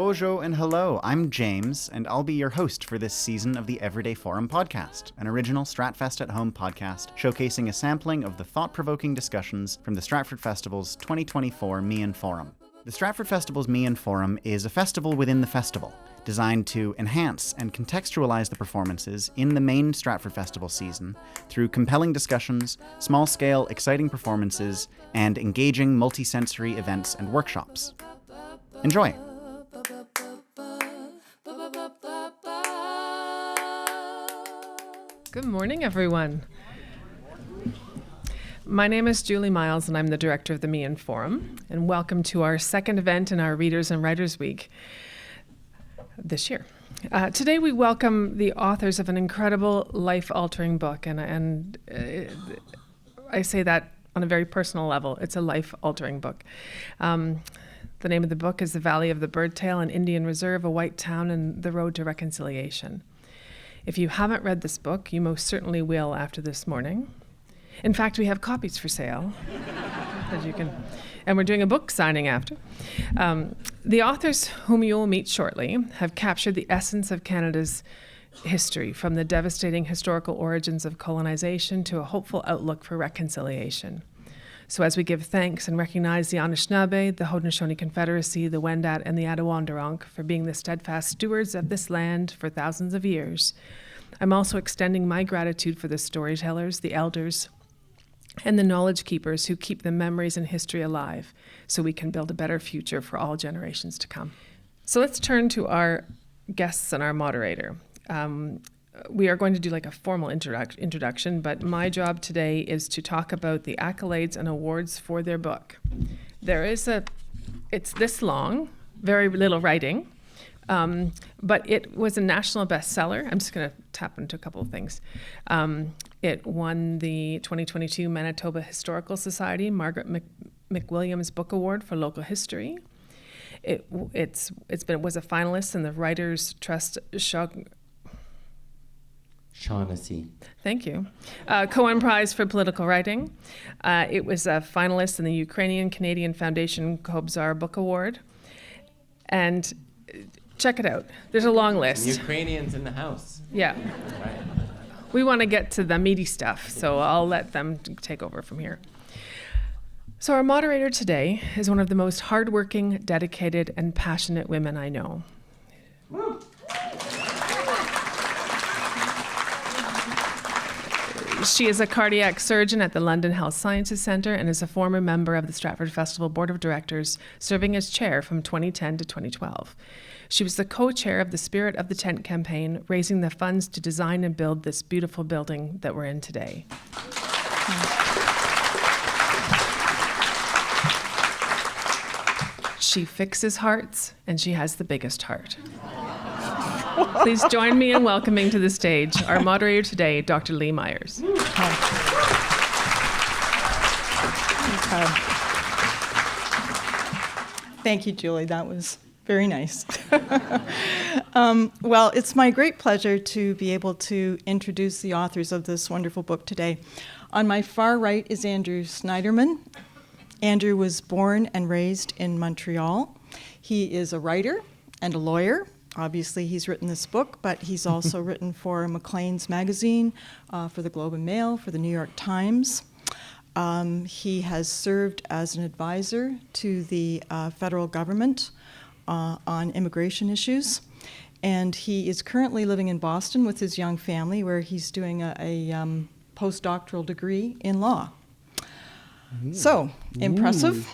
Bonjour and hello, I'm James, and I'll be your host for this season of the Everyday Forum podcast, an original Stratfest at Home podcast showcasing a sampling of the thought-provoking discussions from the Stratford Festival's 2024 Meighen Forum. The Stratford Festival's Meighen Forum is a festival within the festival, designed to enhance and contextualize the performances in the main Stratford Festival season through compelling discussions, small-scale, exciting performances, and engaging multi-sensory events and workshops. Enjoy! Good morning, everyone. My name is Julie Miles, and I'm the director of the Meighen Forum. And welcome to our second event in our Readers and Writers Week this year. Today, we welcome the authors of an incredible, life-altering book, and I say that on a very personal level. It's a life-altering book. The name of the book is The Valley of the Birdtail, an Indian Reserve, a White Town, and the Road to Reconciliation. If you haven't read this book, you most certainly will after this morning. In fact, we have copies for sale, as you can, and we're doing a book signing after. The authors, whom you will meet shortly, have captured the essence of Canada's history, from the devastating historical origins of colonization to a hopeful outlook for reconciliation. So as we give thanks and recognize the Anishinaabe, the Haudenosaunee Confederacy, the Wendat, and the Attawandaronk for being the steadfast stewards of this land for thousands of years, I'm also extending my gratitude for the storytellers, the elders, and the knowledge keepers who keep the memories and history alive so we can build a better future for all generations to come. So let's turn to our guests and our moderator. We are going to do like a formal introduction, but my job today is to talk about the accolades and awards for their book. It's this long, very little writing, but it was a national bestseller. I'm just going to tap into a couple of things. It won the 2022 Manitoba Historical Society Margaret McWilliams Book Award for Local History. It was a finalist in the Writers' Trust Shaughnessy. Thank you. Cohen Prize for Political Writing. It was a finalist in the Ukrainian-Canadian Foundation Kobzar Book Award. And check it out. There's a long list. Ukrainians in the house. Yeah. Right. We want to get to the meaty stuff, so I'll let them take over from here. So our moderator today is one of the most hardworking, dedicated, and passionate women I know. Woo. She is a cardiac surgeon at the London Health Sciences Centre and is a former member of the Stratford Festival Board of Directors, serving as chair from 2010 to 2012. She was the co-chair of the Spirit of the Tent campaign, raising the funds to design and build this beautiful building that we're in today. She fixes hearts, and she has the biggest heart. Please join me in welcoming to the stage our moderator today, Dr. Lee Myers. Thank you, Julie. That was very nice. Well, it's my great pleasure to be able to introduce the authors of this wonderful book today. On my far right is Andrew Sniderman. Andrew was born and raised in Montreal. He is a writer and a lawyer. Obviously, he's written this book, but he's also written for Maclean's magazine, for the Globe and Mail, for the New York Times. He has served as an advisor to the federal government on immigration issues. And he is currently living in Boston with his young family, where he's doing a postdoctoral degree in law. So, impressive.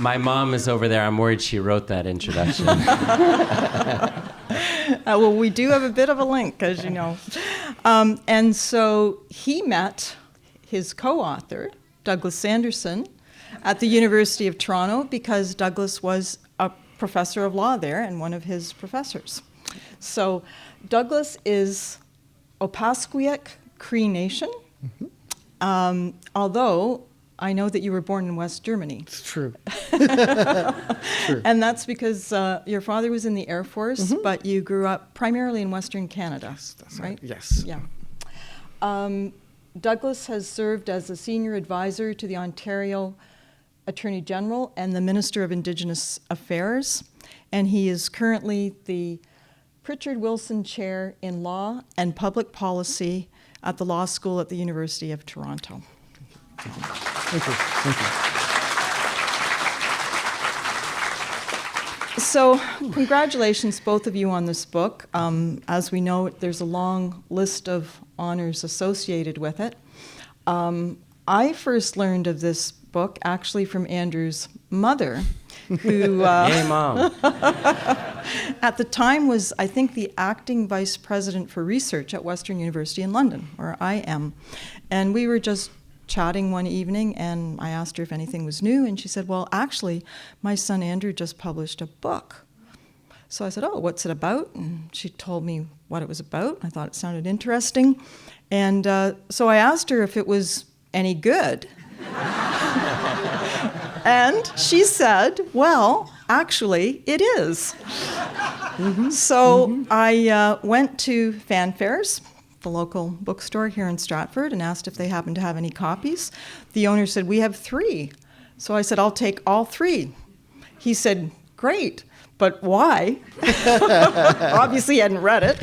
My mom is over there. I'm worried she wrote that introduction. Well, we do have a bit of a link, as you know. And so he met his co-author, Douglas Sanderson, at the University of Toronto because Douglas was a professor of law there and one of his professors. So Douglas is Opaskwayak Cree Nation, although I know that you were born in West Germany. It's true. And that's because your father was in the Air Force, but you grew up primarily in Western Canada, That's right? Yes. Yeah. Douglas has served as a senior advisor to the Ontario Attorney General and the Minister of Indigenous Affairs, and he is currently the Pritchard Wilson Chair in Law and Public Policy at the Law School at the University of Toronto. Thank you. Thank you. So, congratulations, both of you, on this book. As we know, there's a long list of honors associated with it. I first learned of this book actually from Andrew's mother, who Hey, Mom. at the time was, I think, the acting vice president for research at Western University in London, where I am. And we were just chatting one evening, and I asked her if anything was new, and she said, well, actually, my son Andrew just published a book. So I said, oh, what's it about? And she told me what it was about. I thought it sounded interesting. And so I asked her if it was any good. And she said, well, actually, it is. So I went to Fanfares, the local bookstore here in Stratford, and asked if they happened to have any copies. The owner said, we have 3. So I said, I'll take all 3. He said, great, but why? Obviously he hadn't read it.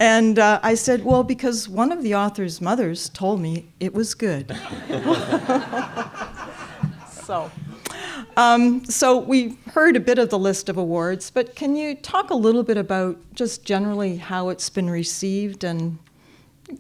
And I said, well, because one of the author's mothers told me it was good. So we heard a bit of the list of awards, but can you talk a little bit about just generally how it's been received and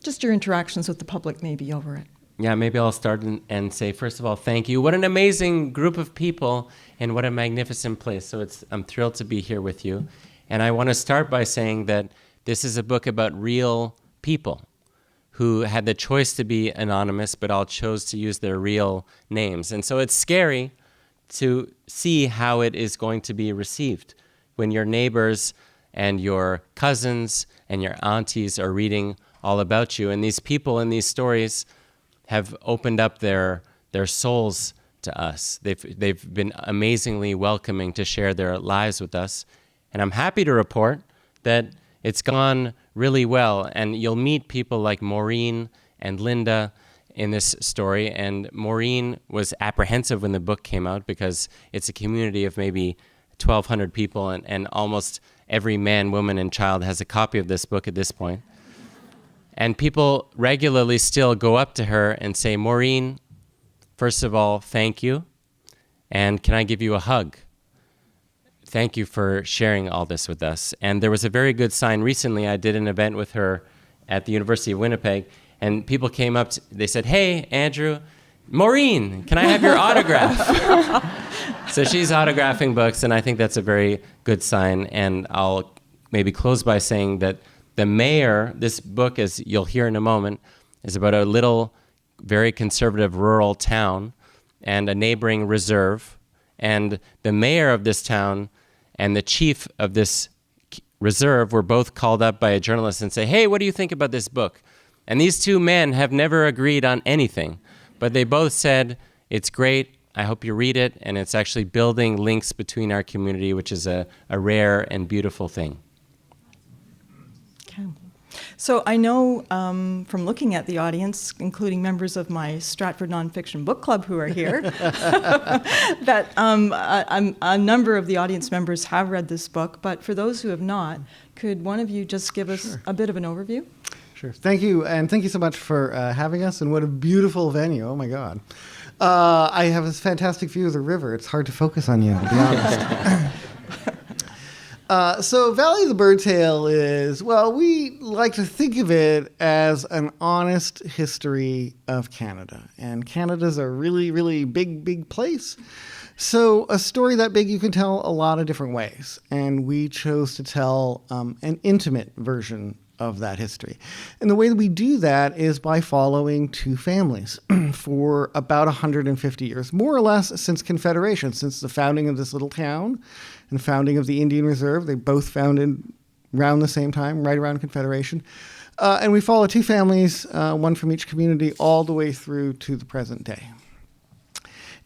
just your interactions with the public maybe over it? Yeah, maybe I'll start and say, first of all, thank you. What an amazing group of people and what a magnificent place. So I'm thrilled to be here with you. And I want to start by saying that this is a book about real people who had the choice to be anonymous, but all chose to use their real names. And so it's scary to see how it is going to be received when your neighbors and your cousins and your aunties are reading all about you. And these people in these stories have opened up their souls to us. They've been amazingly welcoming to share their lives with us. And I'm happy to report that it's gone really well. And you'll meet people like Maureen and Linda in this story. And Maureen was apprehensive when the book came out because it's a community of maybe 1,200 people, and almost every man, woman, and child has a copy of this book at this point. And people regularly still go up to her and say, Maureen, first of all, thank you. And can I give you a hug? Thank you for sharing all this with us. And there was a very good sign recently. I did an event with her at the University of Winnipeg, and people came up, they said, hey, Andrew, Maureen, can I have your autograph? So she's autographing books, and I think that's a very good sign. And I'll maybe close by saying that the mayor, this book, as you'll hear in a moment, is about a little, very conservative rural town and a neighboring reserve. And the mayor of this town and the chief of this reserve were both called up by a journalist and say, hey, what do you think about this book? And these two men have never agreed on anything, but they both said, it's great, I hope you read it, and it's actually building links between our community, which is a rare and beautiful thing. Okay. So I know from looking at the audience, including members of my Stratford Nonfiction Book Club who are here, that a number of the audience members have read this book, but for those who have not, could one of you just give us a bit of an overview? Sure. Thank you, and thank you so much for having us, and what a beautiful venue. Oh, my God. I have this fantastic view of the river. It's hard to focus on you, to be honest. So Valley of the Birdtail is, well, we like to think of it as an honest history of Canada. And Canada's a really, really big, big place. So a story that big you can tell a lot of different ways. And we chose to tell an intimate version of that history. And the way that we do that is by following two families for about 150 years, more or less since Confederation, since the founding of this little town and the founding of the Indian Reserve. They both founded around the same time, right around Confederation. And we follow two families, one from each community, all the way through to the present day.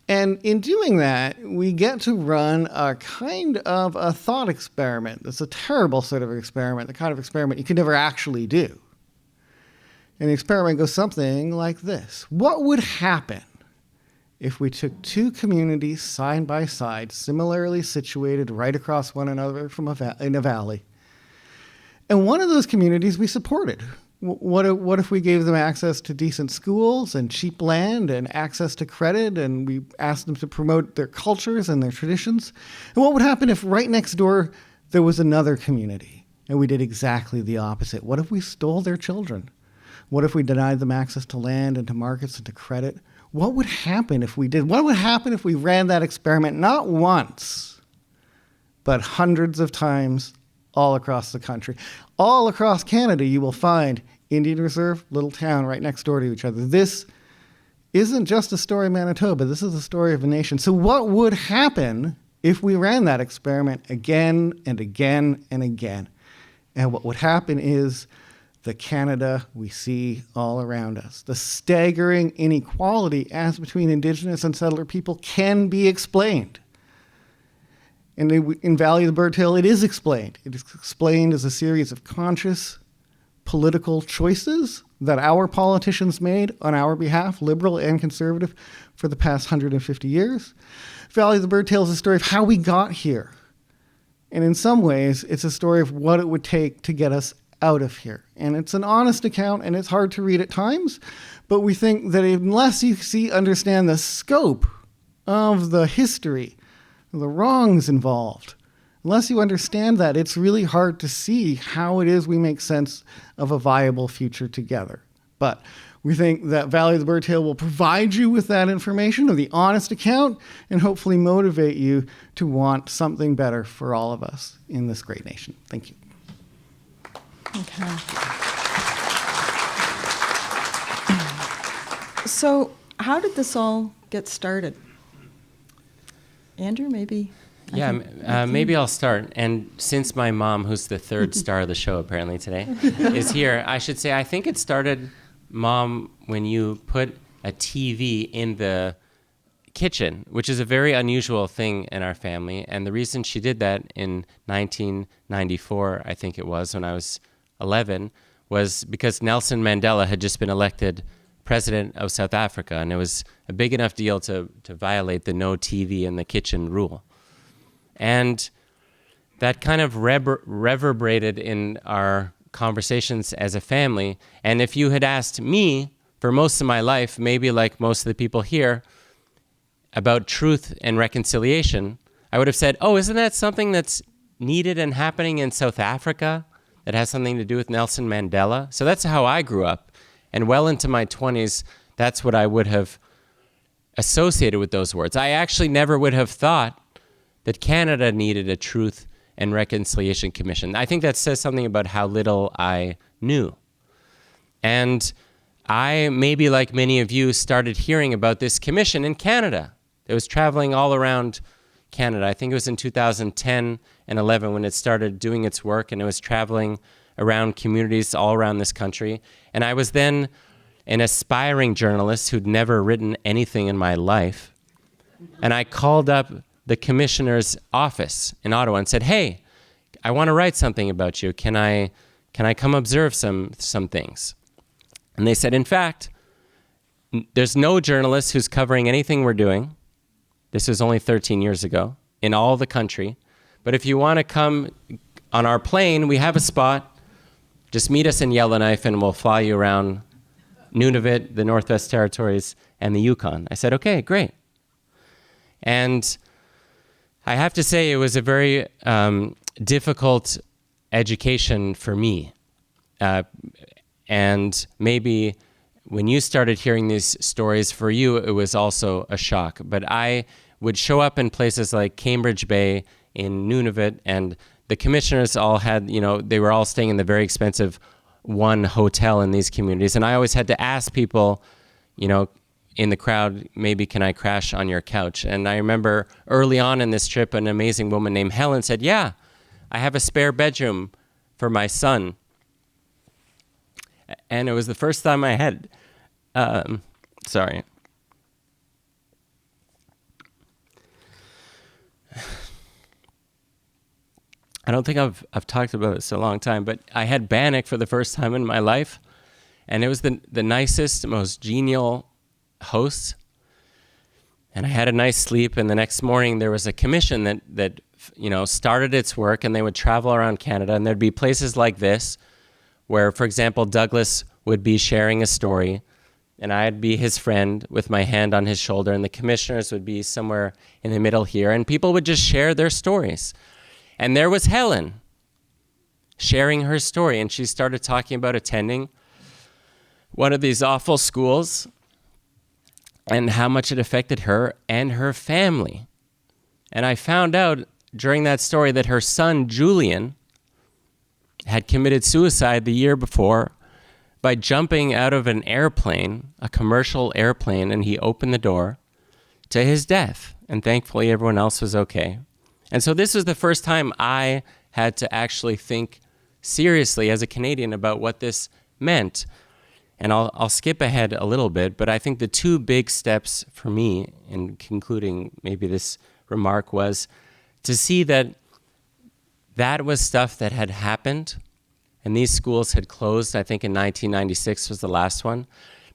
And in doing that, we get to run a kind of a thought experiment. It's a terrible sort of experiment, the kind of experiment you could never actually do. And the experiment goes something like this. What would happen if we took two communities side by side, similarly situated right across one another from in a valley? And one of those communities we supported. What if we gave them access to decent schools and cheap land and access to credit, and we asked them to promote their cultures and their traditions? And what would happen if right next door there was another community and we did exactly the opposite? What if we stole their children? What if we denied them access to land and to markets and to credit? What would happen if we did? What would happen if we ran that experiment not once, but hundreds of times all across the country? All across Canada, you will find Indian Reserve, little town right next door to each other. This isn't just a story of Manitoba. This is a story of a nation. So what would happen if we ran that experiment again and again and again? And what would happen is the Canada we see all around us. The staggering inequality as between Indigenous and settler people can be explained. And in Valley of the Birdtail, it is explained. It is explained as a series of conscious political choices that our politicians made on our behalf, liberal and conservative, for the past 150 years. Valley of the Birdtail is a story of how we got here. And in some ways, it's a story of what it would take to get us out of here. And it's an honest account, and it's hard to read at times, but we think that unless you understand the scope of the history, the wrongs involved, unless you understand that, it's really hard to see how it is we make sense of a viable future together. But we think that Valley of the Birdtail will provide you with that information, of the honest account, and hopefully motivate you to want something better for all of us in this great nation. Thank you. Okay. So, how did this all get started? Andrew, maybe? Maybe I'll start. And since my mom, who's the third star of the show apparently today, is here, I should say I think it started, Mom, when you put a TV in the kitchen, which is a very unusual thing in our family. And the reason she did that in 1994, I think it was, when I was 11, was because Nelson Mandela had just been elected president of South Africa, and it was a big enough deal to violate the no TV in the kitchen rule. And that kind of reverberated in our conversations as a family. And if you had asked me for most of my life, maybe like most of the people here, about truth and reconciliation, I would have said, oh, isn't that something that's needed and happening in South Africa that has something to do with Nelson Mandela? So that's how I grew up. And well into my 20s, that's what I would have associated with those words. I actually never would have thought that Canada needed a Truth and Reconciliation Commission. I think that says something about how little I knew. And I, maybe like many of you, started hearing about this commission in Canada. It was traveling all around Canada. I think it was in 2010 and 11 when it started doing its work, and it was traveling around communities all around this country. And I was then an aspiring journalist who'd never written anything in my life. And I called up the commissioner's office in Ottawa and said, hey, I want to write something about you. Can I come observe some things? And they said, in fact, there's no journalist who's covering anything we're doing. This was only 13 years ago in all the country. But if you want to come on our plane, we have a spot. Just meet us in Yellowknife and we'll fly you around Nunavut, the Northwest Territories, and the Yukon. I said, okay, great. And I have to say it was a very difficult education for me. And maybe when you started hearing these stories, for you, it was also a shock. But I would show up in places like Cambridge Bay in Nunavut, and the commissioners all had, they were all staying in the very expensive one hotel in these communities. And I always had to ask people, in the crowd, maybe can I crash on your couch? And I remember early on in this trip, an amazing woman named Helen said, yeah, I have a spare bedroom for my son. And it was the first time I had, sorry. I don't think I've talked about it so long time, but I had Bannock for the first time in my life. And it was the nicest, most genial host. And I had a nice sleep, and the next morning there was a commission that started its work, and they would travel around Canada, and there'd be places like this where, for example, Douglas would be sharing a story, and I'd be his friend with my hand on his shoulder, and the commissioners would be somewhere in the middle here, and people would just share their stories. And there was Helen sharing her story, and she started talking about attending one of these awful schools and how much it affected her and her family. And I found out during that story that her son, Julian, had committed suicide the year before by jumping out of an airplane, a commercial airplane, and he opened the door to his death. And thankfully, everyone else was okay. And so this was the first time I had to actually think seriously as a Canadian about what this meant. And I'll skip ahead a little bit, but I think the two big steps for me in concluding maybe this remark was to see that was stuff that had happened, and these schools had closed. I think in 1996 was the last one.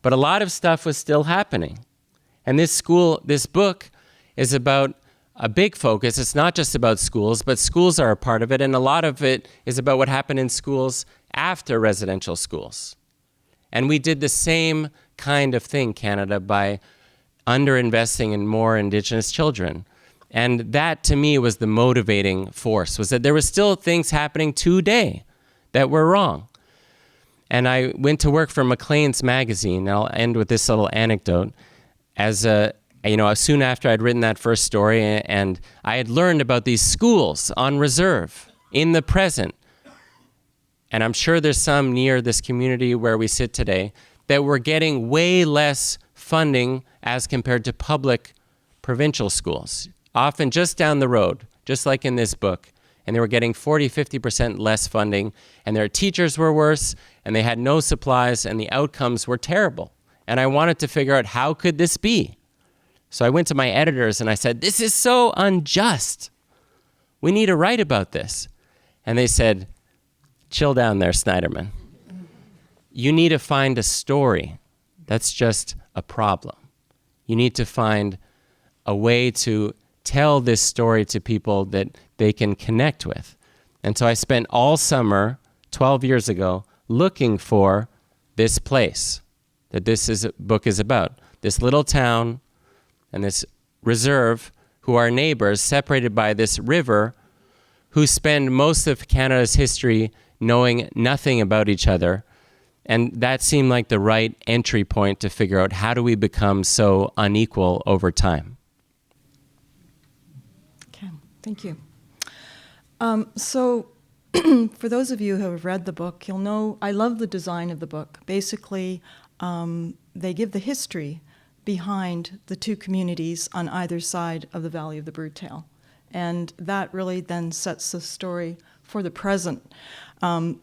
But a lot of stuff was still happening. And this book is about a big focus. It's not just about schools, but schools are a part of it, and a lot of it is about what happened in schools after residential schools. And we did the same kind of thing, Canada, by underinvesting in more Indigenous children. And that, to me, was the motivating force, was that there were still things happening today that were wrong. And I went to work for Maclean's magazine, and I'll end with this little anecdote. Soon after I'd written that first story, and I had learned about these schools on reserve in the present. And I'm sure there's some near this community where we sit today that were getting way less funding as compared to public provincial schools, often just down the road, just like in this book. And they were getting 40-50% less funding, and their teachers were worse, and they had no supplies, and the outcomes were terrible. And I wanted to figure out, how could this be? So I went to my editors and I said, this is so unjust. We need to write about this. And they said, chill down there, Sniderman. You need to find a story. That's just a problem. You need to find a way to tell this story to people that they can connect with. And so I spent all summer, 12 years ago, looking for this place that book is about. This little town and this reserve who are neighbors separated by this river, who spend most of Canada's history knowing nothing about each other. And that seemed like the right entry point to figure out, how do we become so unequal over time? Okay, thank you. So for those of you who have read the book, you'll know I love the design of the book. Basically, they give the history behind the two communities on either side of the Valley of the Birdtail. And that really then sets the story for the present. And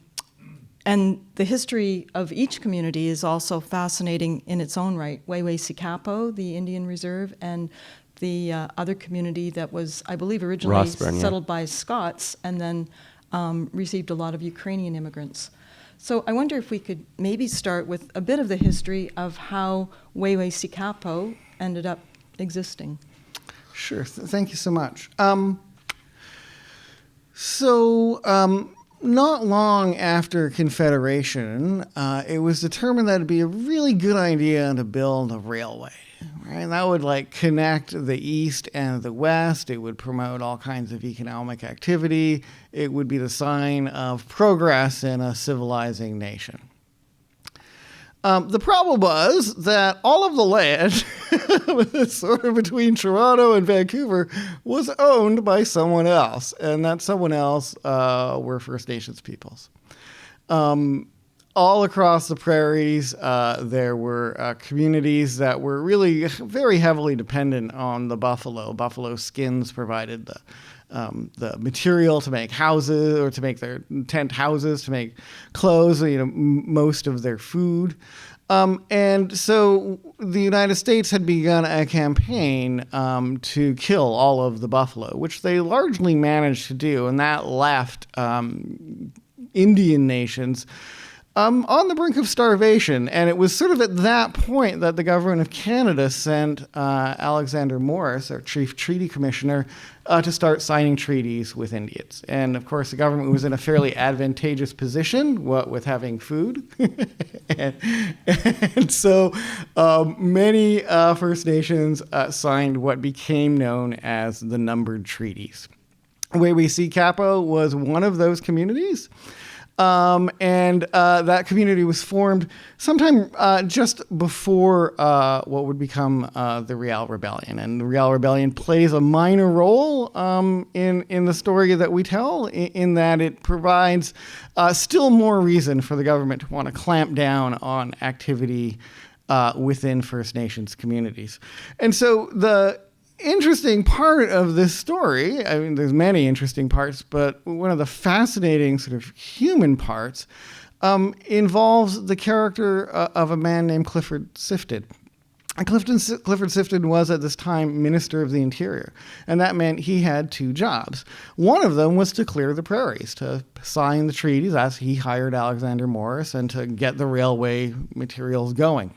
the history of each community is also fascinating in its own right. Wew'sicapo, the Indian Reserve, and the other community that was, I believe, originally Rossburn, settled by Scots and then received a lot of Ukrainian immigrants. So I wonder if we could maybe start with a bit of the history of how Wew'sicapo ended up existing. Sure. Thank you so much. Not long after Confederation, it was determined that it'd be a really good idea to build a railway. Right? And that would connect the East and the West. It would promote all kinds of economic activity. It would be the sign of progress in a civilizing nation. The problem was that all of the land, sort of between Toronto and Vancouver, was owned by someone else, and that someone else were First Nations peoples. All across the prairies, there were communities that were really very heavily dependent on the buffalo. Buffalo skins provided the material to make houses, or to make their tent houses, to make clothes, most of their food. And so the United States had begun a campaign to kill all of the buffalo, which they largely managed to do, and that left Indian nations on the brink of starvation. And it was sort of at that point that the government of Canada sent Alexander Morris, our chief treaty commissioner, to start signing treaties with Indians. And of course, the government was in a fairly advantageous position, what with having food. and so many First Nations signed what became known as the numbered treaties. Wew'isi was one of those communities. And that community was formed sometime just before what would become the Riel Rebellion. And the Riel Rebellion plays a minor role in the story that we tell, in that it provides still more reason for the government to want to clamp down on activity within First Nations communities. And so the interesting part of this story, I mean, there's many interesting parts, but one of the fascinating sort of human parts involves the character of a man named Clifford Sifton. And Clifford Sifton was at this time Minister of the Interior, and that meant he had two jobs. One of them was to clear the prairies, to sign the treaties as he hired Alexander Morris, and to get the railway materials going.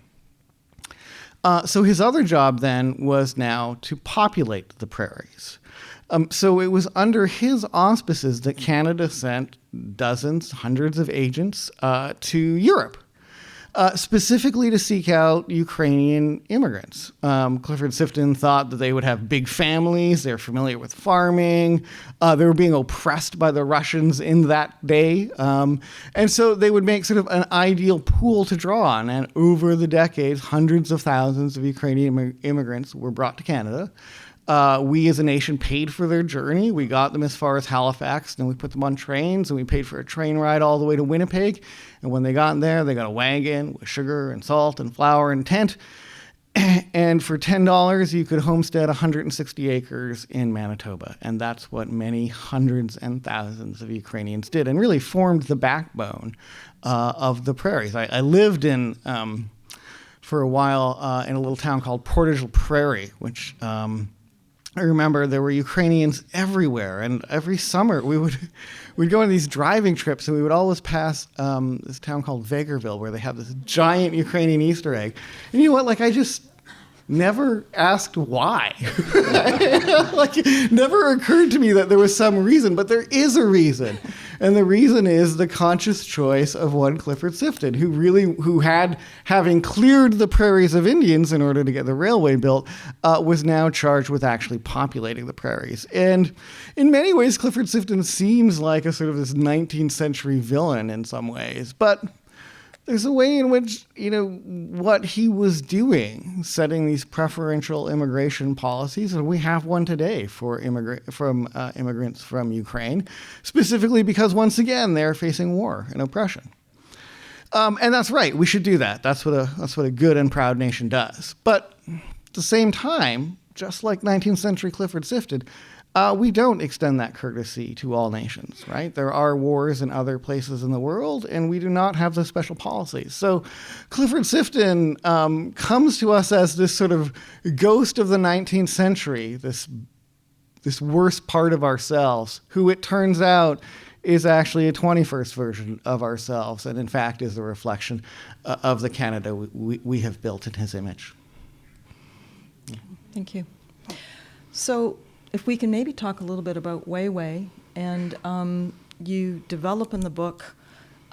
So his other job then was now to populate the prairies. So it was under his auspices that Canada sent dozens, hundreds of agents to Europe, specifically to seek out Ukrainian immigrants. Clifford Sifton thought that they would have big families, they're familiar with farming, they were being oppressed by the Russians in that day, and so they would make sort of an ideal pool to draw on. And over the decades, hundreds of thousands of Ukrainian immigrants were brought to Canada. We as a nation paid for their journey. We got them as far as Halifax, and we put them on trains, and we paid for a train ride all the way to Winnipeg. And when they got in there, they got a wagon with sugar and salt and flour and tent. And for $10, you could homestead 160 acres in Manitoba. And that's what many hundreds and thousands of Ukrainians did, and really formed the backbone of the prairies. I lived in, for a while, in a little town called Portage Prairie, which I remember there were Ukrainians everywhere, and every summer we'd go on these driving trips, and we would always pass this town called Vegreville, where they have this giant Ukrainian Easter egg. And you know what? Like, I just never asked why. Like, it never occurred to me that there was some reason, but there is a reason. And the reason is the conscious choice of one Clifford Sifton, who had, having cleared the prairies of Indians in order to get the railway built, was now charged with actually populating the prairies. And in many ways, Clifford Sifton seems like a sort of this 19th century villain in some ways, but there's a way in which, what he was doing, setting these preferential immigration policies, and we have one today for immigrants from Ukraine, specifically because, once again, they're facing war and oppression. And that's right, we should do that. That's what a good and proud nation does. But at the same time, just like 19th century Clifford Sifton, we don't extend that courtesy to all nations, right? There are wars in other places in the world, and we do not have those special policies. So Clifford Sifton comes to us as this sort of ghost of the 19th century, this worst part of ourselves, who it turns out is actually a 21st version of ourselves, and in fact is a reflection of the Canada we have built in his image. Thank you. So if we can maybe talk a little bit about Weiwei, and you develop in the book,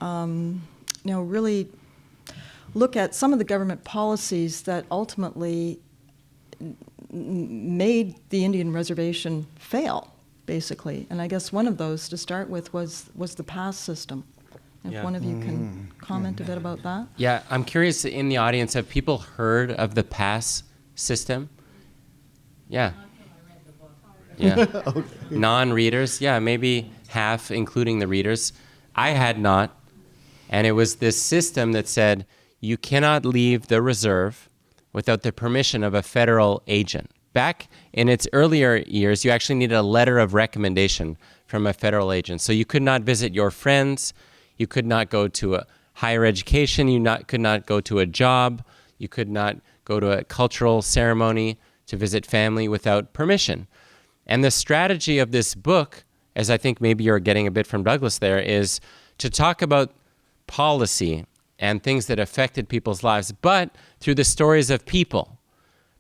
really look at some of the government policies that ultimately made the Indian reservation fail, basically. And I guess one of those, to start with, was the pass system. If one of you can comment a bit about that. Yeah, I'm curious, in the audience, have people heard of the pass system? Yeah. Yeah. Okay. Non-readers, yeah, maybe half, including the readers. I had not. And it was this system that said you cannot leave the reserve without the permission of a federal agent. Back in its earlier years, you actually needed a letter of recommendation from a federal agent. So you could not visit your friends. You could not go to a higher education. You could not go to a job. You could not go to a cultural ceremony to visit family without permission. And the strategy of this book, as I think maybe you're getting a bit from Douglas there, is to talk about policy and things that affected people's lives, but through the stories of people,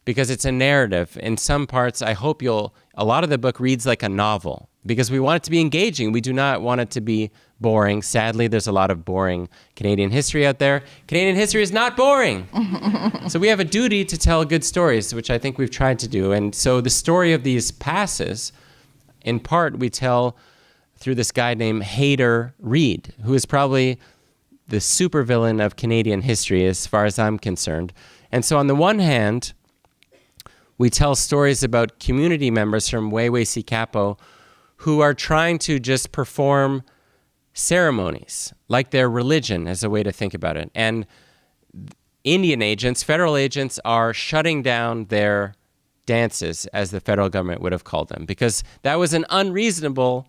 because it's a narrative. In some parts, I hope a lot of the book reads like a novel, because we want it to be engaging. We do not want it to be boring. Sadly, there's a lot of boring Canadian history out there. Canadian history is not boring. So we have a duty to tell good stories, which I think we've tried to do. And so the story of these passes, in part, we tell through this guy named Hayter Reed, who is probably the supervillain of Canadian history as far as I'm concerned. And so on the one hand, we tell stories about community members from Wew'wasi who are trying to just perform ceremonies, like their religion, as a way to think about it. And Indian agents, federal agents, are shutting down their dances, as the federal government would have called them, because that was an unreasonable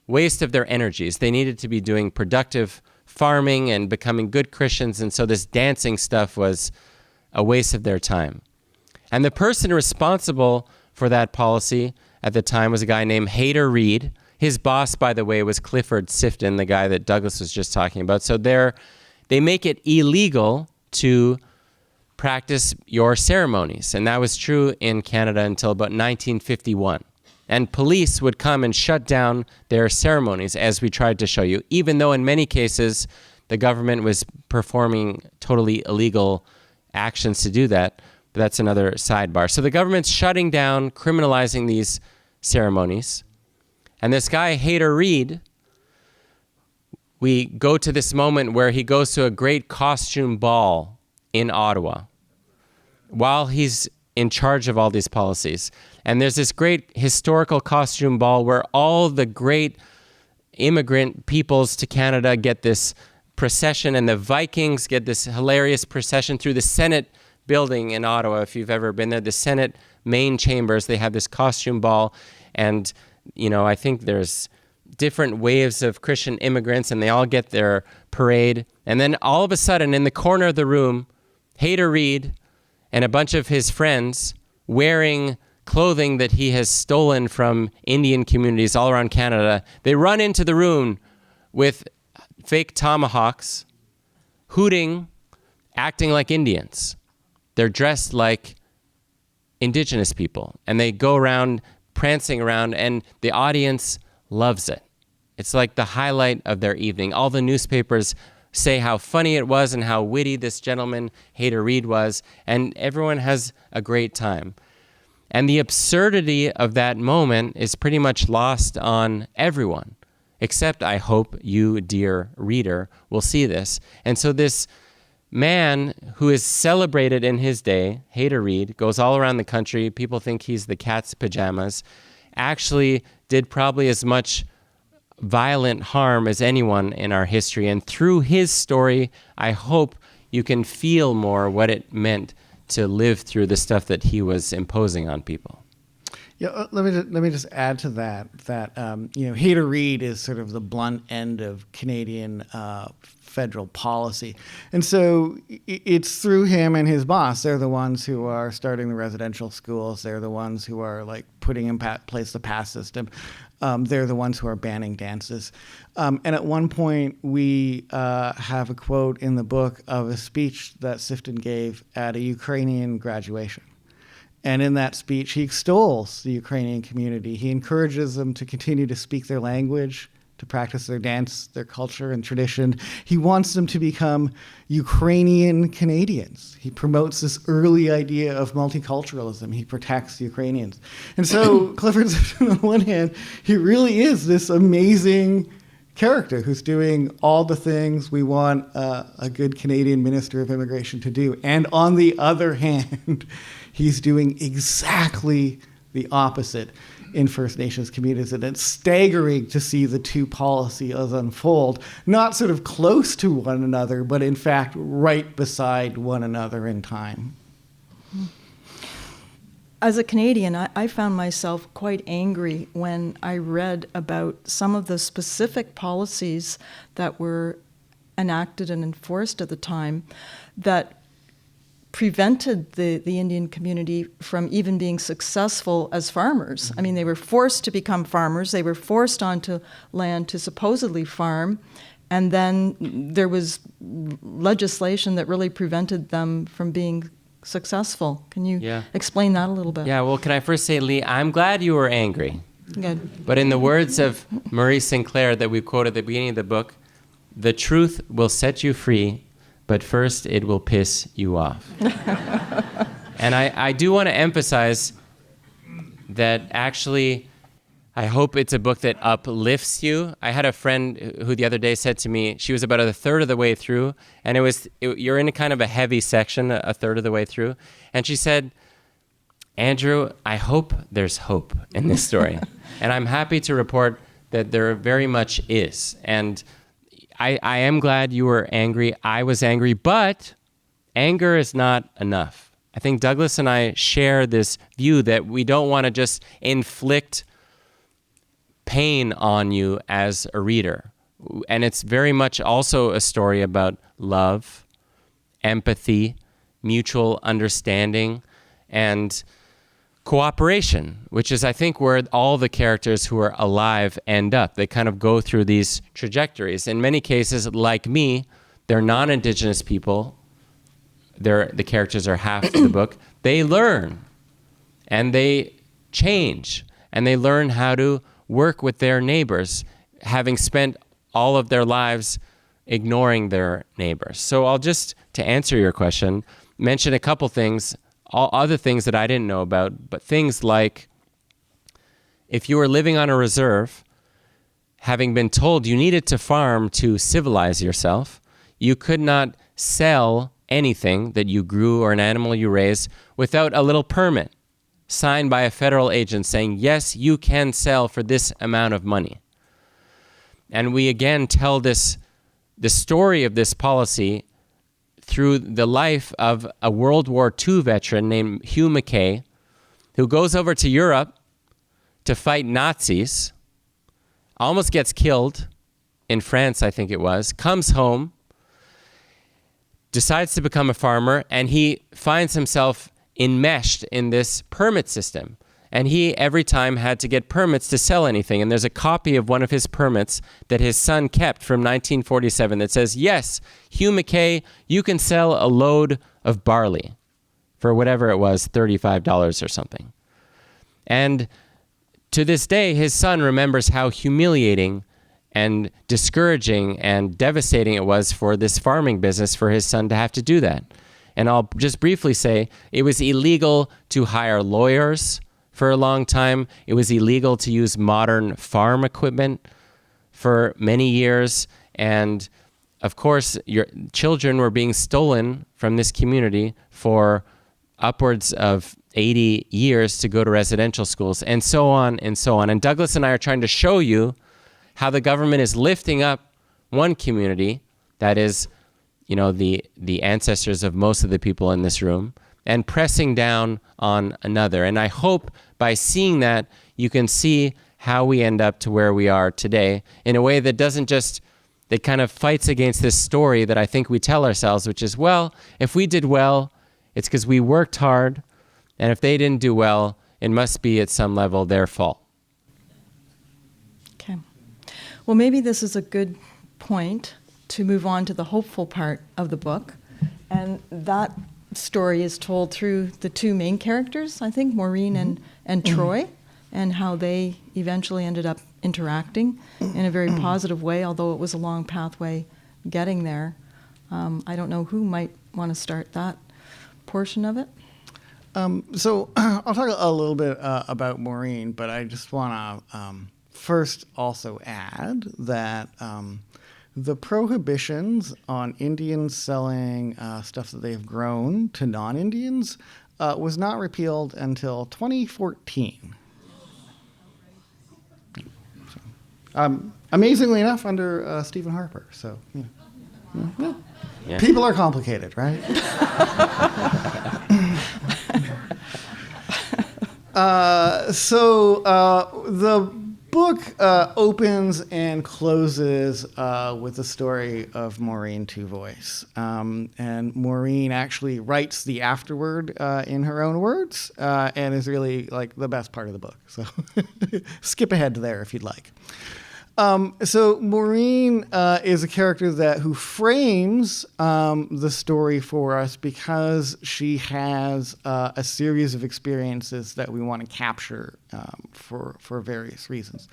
waste of their energies. They needed to be doing productive farming and becoming good Christians, and so this dancing stuff was a waste of their time. And the person responsible for that policy at the time was a guy named Hayter Reed. His boss, by the way, was Clifford Sifton, the guy that Douglas was just talking about. So they make it illegal to practice your ceremonies. And that was true in Canada until about 1951. And police would come and shut down their ceremonies, as we tried to show you, even though in many cases the government was performing totally illegal actions to do that. But that's another sidebar. So the government's shutting down, criminalizing these ceremonies. And this guy, Hayter Reed, we go to this moment where he goes to a great costume ball in Ottawa while he's in charge of all these policies. And there's this great historical costume ball where all the great immigrant peoples to Canada get this procession, and the Vikings get this hilarious procession through the Senate building in Ottawa. If you've ever been there, the Senate main chambers, they have this costume ball. And, I think there's different waves of Christian immigrants, and they all get their parade. And then all of a sudden, in the corner of the room, Hayter Reed and a bunch of his friends, wearing clothing that he has stolen from Indian communities all around Canada, they run into the room with fake tomahawks, hooting, acting like Indians. They're dressed like Indigenous people, and they go around prancing around, and the audience loves it. It's like the highlight of their evening. All the newspapers say how funny it was and how witty this gentleman, Hayter Reed, was, and everyone has a great time. And the absurdity of that moment is pretty much lost on everyone, except I hope you, dear reader, will see this. And so this man who is celebrated in his day, Hayter Reed, goes all around the country. People think he's the cat's pajamas, actually did probably as much violent harm as anyone in our history. And through his story, I hope you can feel more what it meant to live through the stuff that he was imposing on people. Yeah, let me just add to that Hayter Reed is sort of the blunt end of Canadian federal policy, and so it's through him and his boss. They're the ones who are starting the residential schools. They're the ones who are like putting in place the pass system. They're the ones who are banning dances. And at one point, we have a quote in the book of a speech that Sifton gave at a Ukrainian graduation. And in that speech, he extols the Ukrainian community. He encourages them to continue to speak their language, to practice their dance, their culture and tradition. He wants them to become Ukrainian Canadians. He promotes this early idea of multiculturalism. He protects Ukrainians. And so Clifford Sifton, on one hand, he really is this amazing character who's doing all the things we want a good Canadian Minister of Immigration to do. And on the other hand, he's doing exactly the opposite in First Nations communities. And it's staggering to see the two policies unfold, not sort of close to one another, but in fact right beside one another in time. As a Canadian, I found myself quite angry when I read about some of the specific policies that were enacted and enforced at the time that prevented the Indian community from even being successful as farmers. I mean, they were forced to become farmers. They were forced onto land to supposedly farm. And then there was legislation that really prevented them from being successful. Can you explain that a little bit? Yeah, well, can I first say, Lee, I'm glad you were angry. Good. But in the words of Marie Sinclair that we quoted at the beginning of the book, the truth will set you free, but first it will piss you off. And I do want to emphasize that actually, I hope it's a book that uplifts you. I had a friend who the other day said to me, she was about a third of the way through, and you're in a kind of a heavy section, a third of the way through, and she said, Andrew, I hope there's hope in this story. And I'm happy to report that there very much is. And I am glad you were angry. I was angry, but anger is not enough. I think Douglas and I share this view that we don't want to just inflict pain on you as a reader. And it's very much also a story about love, empathy, mutual understanding, and cooperation, which is, I think, where all the characters who are alive end up. They kind of go through these trajectories. In many cases, like me, they're non-Indigenous people. The characters are half of the book. They learn, and they change, and they learn how to work with their neighbors, having spent all of their lives ignoring their neighbors. So I'll just, to answer your question, mention a couple things, all other things that I didn't know about, but things like if you were living on a reserve, having been told you needed to farm to civilize yourself, you could not sell anything that you grew or an animal you raised without a little permit signed by a federal agent saying, yes, you can sell for this amount of money. And we again tell the story of this policy through the life of a World War II veteran named Hugh McKay, who goes over to Europe to fight Nazis, almost gets killed in France, I think it was, comes home, decides to become a farmer, and he finds himself enmeshed in this permit system. And he, every time, had to get permits to sell anything. And there's a copy of one of his permits that his son kept from 1947 that says, yes, Hugh McKay, you can sell a load of barley for whatever it was, $35 or something. And to this day, his son remembers how humiliating and discouraging and devastating it was for this farming business for his son to have to do that. And I'll just briefly say it was illegal to hire lawyers for a long time. It was illegal to use modern farm equipment for many years. And of course, your children were being stolen from this community for upwards of 80 years to go to residential schools, and so on and so on. And Douglas and I are trying to show you how the government is lifting up one community, that is, the ancestors of most of the people in this room, and pressing down on another. And I hope by seeing that, you can see how we end up to where we are today in a way that that kind of fights against this story that I think we tell ourselves, which is, well, if we did well, it's because we worked hard. And if they didn't do well, it must be at some level their fault. Okay. Well, maybe this is a good point to move on to the hopeful part of the book. And that story is told through the two main characters, I think, Maureen and Troy, and how they eventually ended up interacting in a very positive way, although it was a long pathway getting there. I don't know who might want to start that portion of it. So I'll talk a little bit about Maureen, but I just want to first also add that the prohibitions on Indians selling stuff that they've grown to non-Indians was not repealed until 2014. So, amazingly enough, under Stephen Harper. So, people are complicated, right? The book opens and closes with the story of Maureen Two Voice. And Maureen actually writes the afterword in her own words and is really like the best part of the book. So skip ahead to there if you'd like. So Maureen is a character who frames the story for us because she has a series of experiences that we want to capture for various reasons.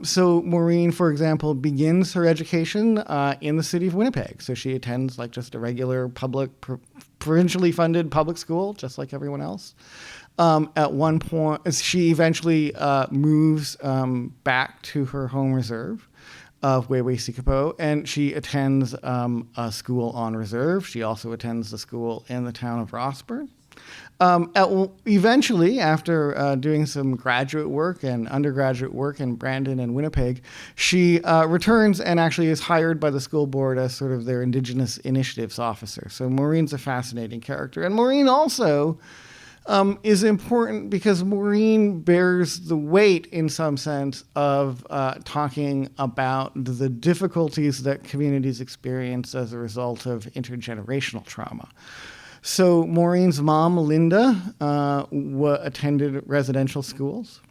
So Maureen, for example, begins her education in the city of Winnipeg. So she attends like just a regular provincially funded public school, just like everyone else. At one point, she eventually moves back to her home reserve of Weway-Sikapo, and she attends a school on reserve. She also attends the school in the town of Rossburn. Eventually, after doing some graduate work and undergraduate work in Brandon and Winnipeg, she returns and actually is hired by the school board as sort of their Indigenous Initiatives officer. So Maureen's a fascinating character. And Maureen also is important because Maureen bears the weight, in some sense, of talking about the difficulties that communities experience as a result of intergenerational trauma. So Maureen's mom, Linda, attended residential schools.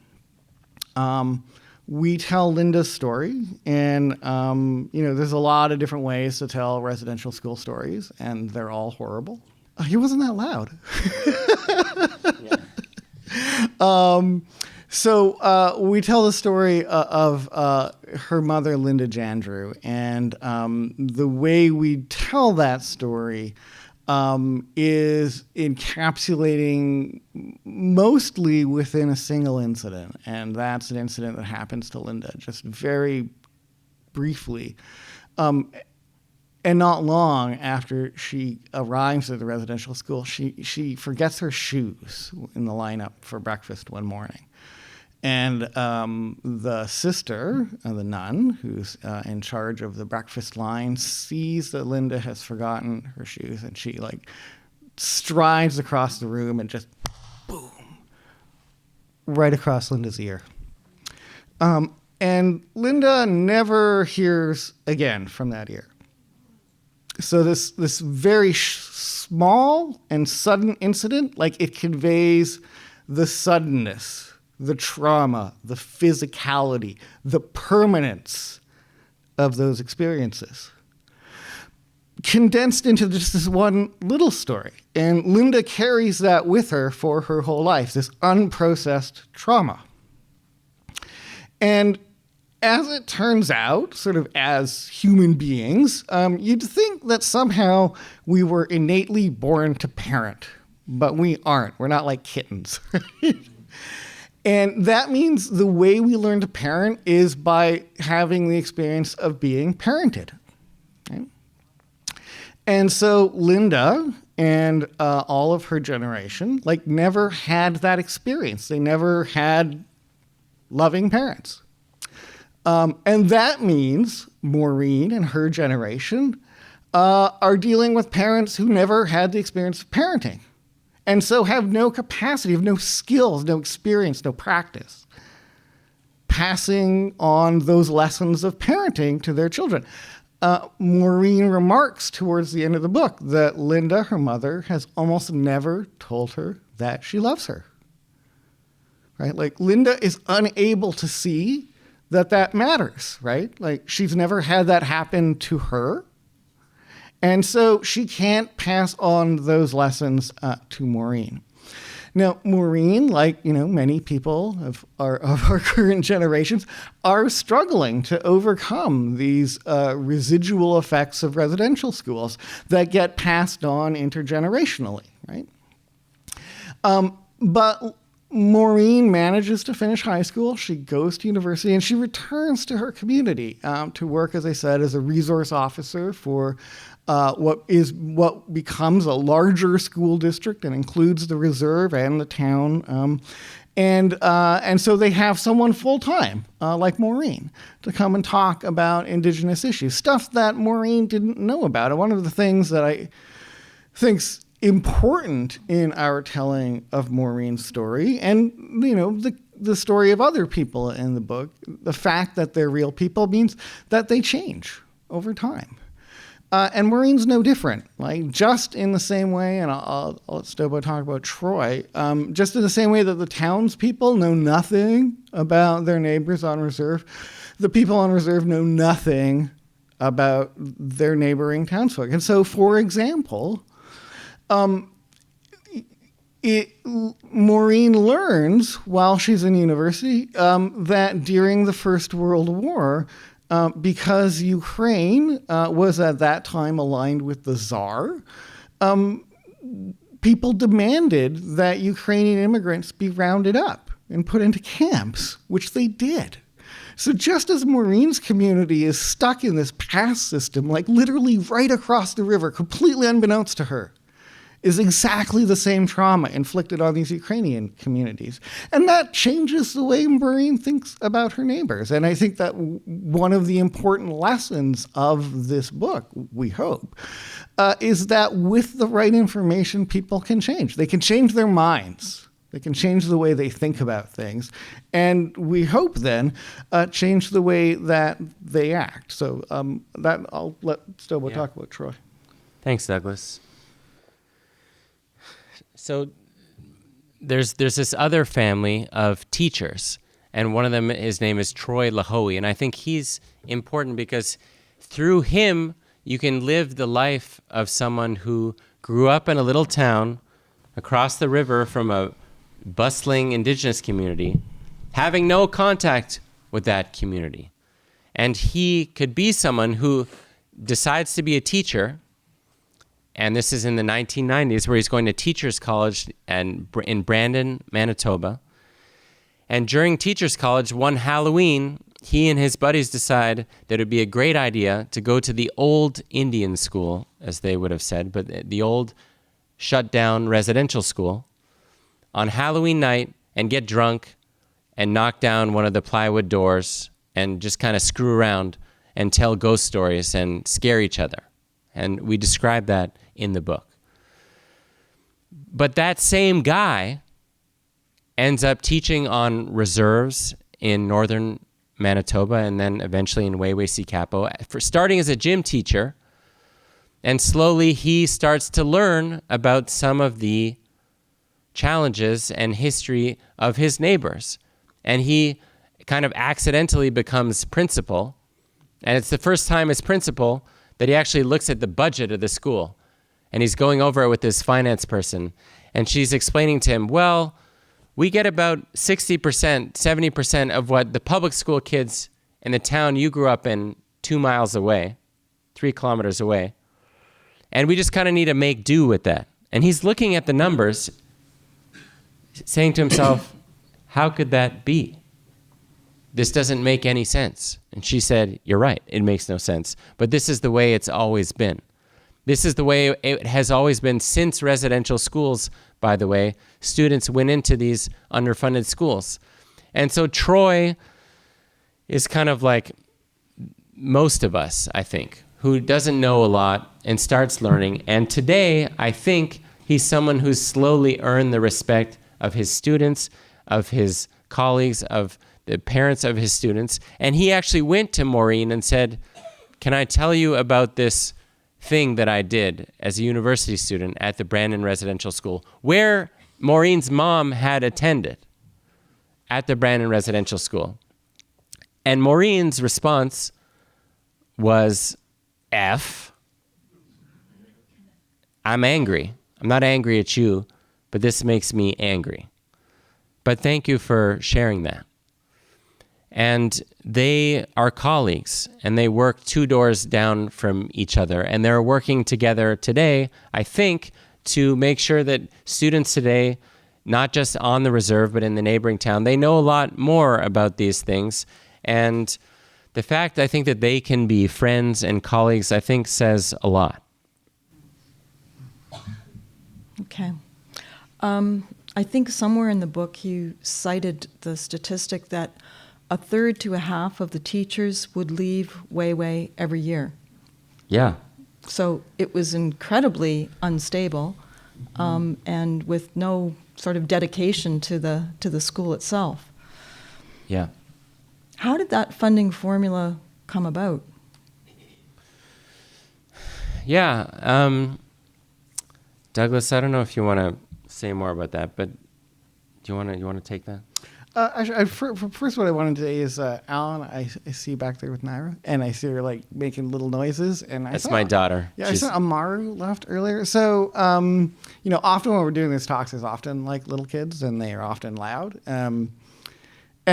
We tell Linda's story, and there's a lot of different ways to tell residential school stories, and they're all horrible. He wasn't that loud. So we tell the story of her mother, Linda Jandrew, and the way we tell that story is encapsulating mostly within a single incident, and that's an incident that happens to Linda just very briefly. And not long after she arrives at the residential school, she forgets her shoes in the lineup for breakfast one morning. And the sister, the nun, who's in charge of the breakfast line, sees that Linda has forgotten her shoes, and she strides across the room and just boom, right across Linda's ear. And Linda never hears again from that ear. So this very small and sudden incident, it conveys the suddenness, the trauma, the physicality, the permanence of those experiences, condensed into just this one little story. And Linda carries that with her for her whole life, this unprocessed trauma. And as it turns out, sort of as human beings, you'd think that somehow we were innately born to parent, but we aren't. We're not like kittens. And that means the way we learn to parent is by having the experience of being parented. Right? And so Linda and all of her generation, never had that experience. They never had loving parents. And that means Maureen and her generation are dealing with parents who never had the experience of parenting, and so have no capacity, have no skills, no experience, no practice, passing on those lessons of parenting to their children. Maureen remarks towards the end of the book that Linda, her mother, has almost never told her that she loves her. Right? Linda is unable to see that matters, right? She's never had that happen to her. And so she can't pass on those lessons to Maureen. Now, Maureen, many people of our current generations, are struggling to overcome these residual effects of residential schools that get passed on intergenerationally, right? But Maureen manages to finish high school. She goes to university, and she returns to her community to work, as I said, as a resource officer for what becomes a larger school district and includes the reserve and the town. And so they have someone full-time, like Maureen, to come and talk about Indigenous issues, stuff that Maureen didn't know about. And one of the things that I think's important in our telling of Maureen's story, and the story of other people in the book, the fact that they're real people means that they change over time. And Maureen's no different. Like, just in the same way, and I'll let Stobo talk about Troy, just in the same way that the townspeople know nothing about their neighbors on reserve, the people on reserve know nothing about their neighboring townsfolk. And so, for example, Maureen learns while she's in university that during the First World War, because Ukraine was at that time aligned with the Tsar, people demanded that Ukrainian immigrants be rounded up and put into camps, which they did. So just as Maureen's community is stuck in this pass system, like literally right across the river, completely unbeknownst to her, is exactly the same trauma inflicted on these Ukrainian communities. And that changes the way Maureen thinks about her neighbors. And I think that one of the important lessons of this book, we hope, is that with the right information, people can change. They can change their minds. They can change the way they think about things. And we hope then change the way that they act. So that I'll let Stobo talk about Troy. Thanks, Douglas. So there's this other family of teachers, and one of them, his name is Troy Lahoe, and I think he's important because through him you can live the life of someone who grew up in a little town across the river from a bustling indigenous community, having no contact with that community. And he could be someone who decides to be a teacher. And this is in the 1990s, where he's going to Teachers College in Brandon, Manitoba. And during Teachers College, one Halloween, he and his buddies decide that it would be a great idea to go to the old Indian school, as they would have said, but the old shut-down residential school, on Halloween night and get drunk and knock down one of the plywood doors and just kind of screw around and tell ghost stories and scare each other. And we describe that in the book. But that same guy ends up teaching on reserves in northern Manitoba and then eventually in Wew'suwet'en, for starting as a gym teacher. And slowly he starts to learn about some of the challenges and history of his neighbors. And he kind of accidentally becomes principal. And it's the first time as principal that he actually looks at the budget of the school. And he's going over it with this finance person. And she's explaining to him, well, we get about 60%, 70% of what the public school kids in the town you grew up in 2 miles away, 3 kilometers away. And we just kind of need to make do with that. And he's looking at the numbers, saying to himself, how could that be? This doesn't make any sense. And she said, you're right, it makes no sense. But this is the way it's always been. This is the way it has always been since residential schools, by the way. Students went into these underfunded schools. And so Troy is kind of like most of us, I think, who doesn't know a lot and starts learning. And today, I think he's someone who's slowly earned the respect of his students, of his colleagues, of the parents of his students. And he actually went to Maureen and said, can I tell you about this thing that I did as a university student at the Brandon Residential School, where Maureen's mom had attended at the Brandon Residential School. And Maureen's response was, F, I'm angry. I'm not angry at you, but this makes me angry. But thank you for sharing that. And they are colleagues, and they work 2 doors down from each other. And they're working together today, I think, to make sure that students today, not just on the reserve, but in the neighboring town, they know a lot more about these things. And the fact, I think, that they can be friends and colleagues, I think, says a lot. Okay. I think somewhere in the book you cited the statistic that 1/3 to 1/2 of the teachers would leave Weiwei every year. Yeah. So it was incredibly unstable, and with no sort of dedication to the school itself. Yeah. How did that funding formula come about? Yeah. Douglas, I don't know if you want to say more about that, but do you want to take that? First, what I wanted to say is, Alan, I see you back there with Naira, and I see her like making little noises. And That's my daughter. Yeah, I saw Amaru left earlier. So, often when we're doing these talks, there's often like little kids, and they are often loud. And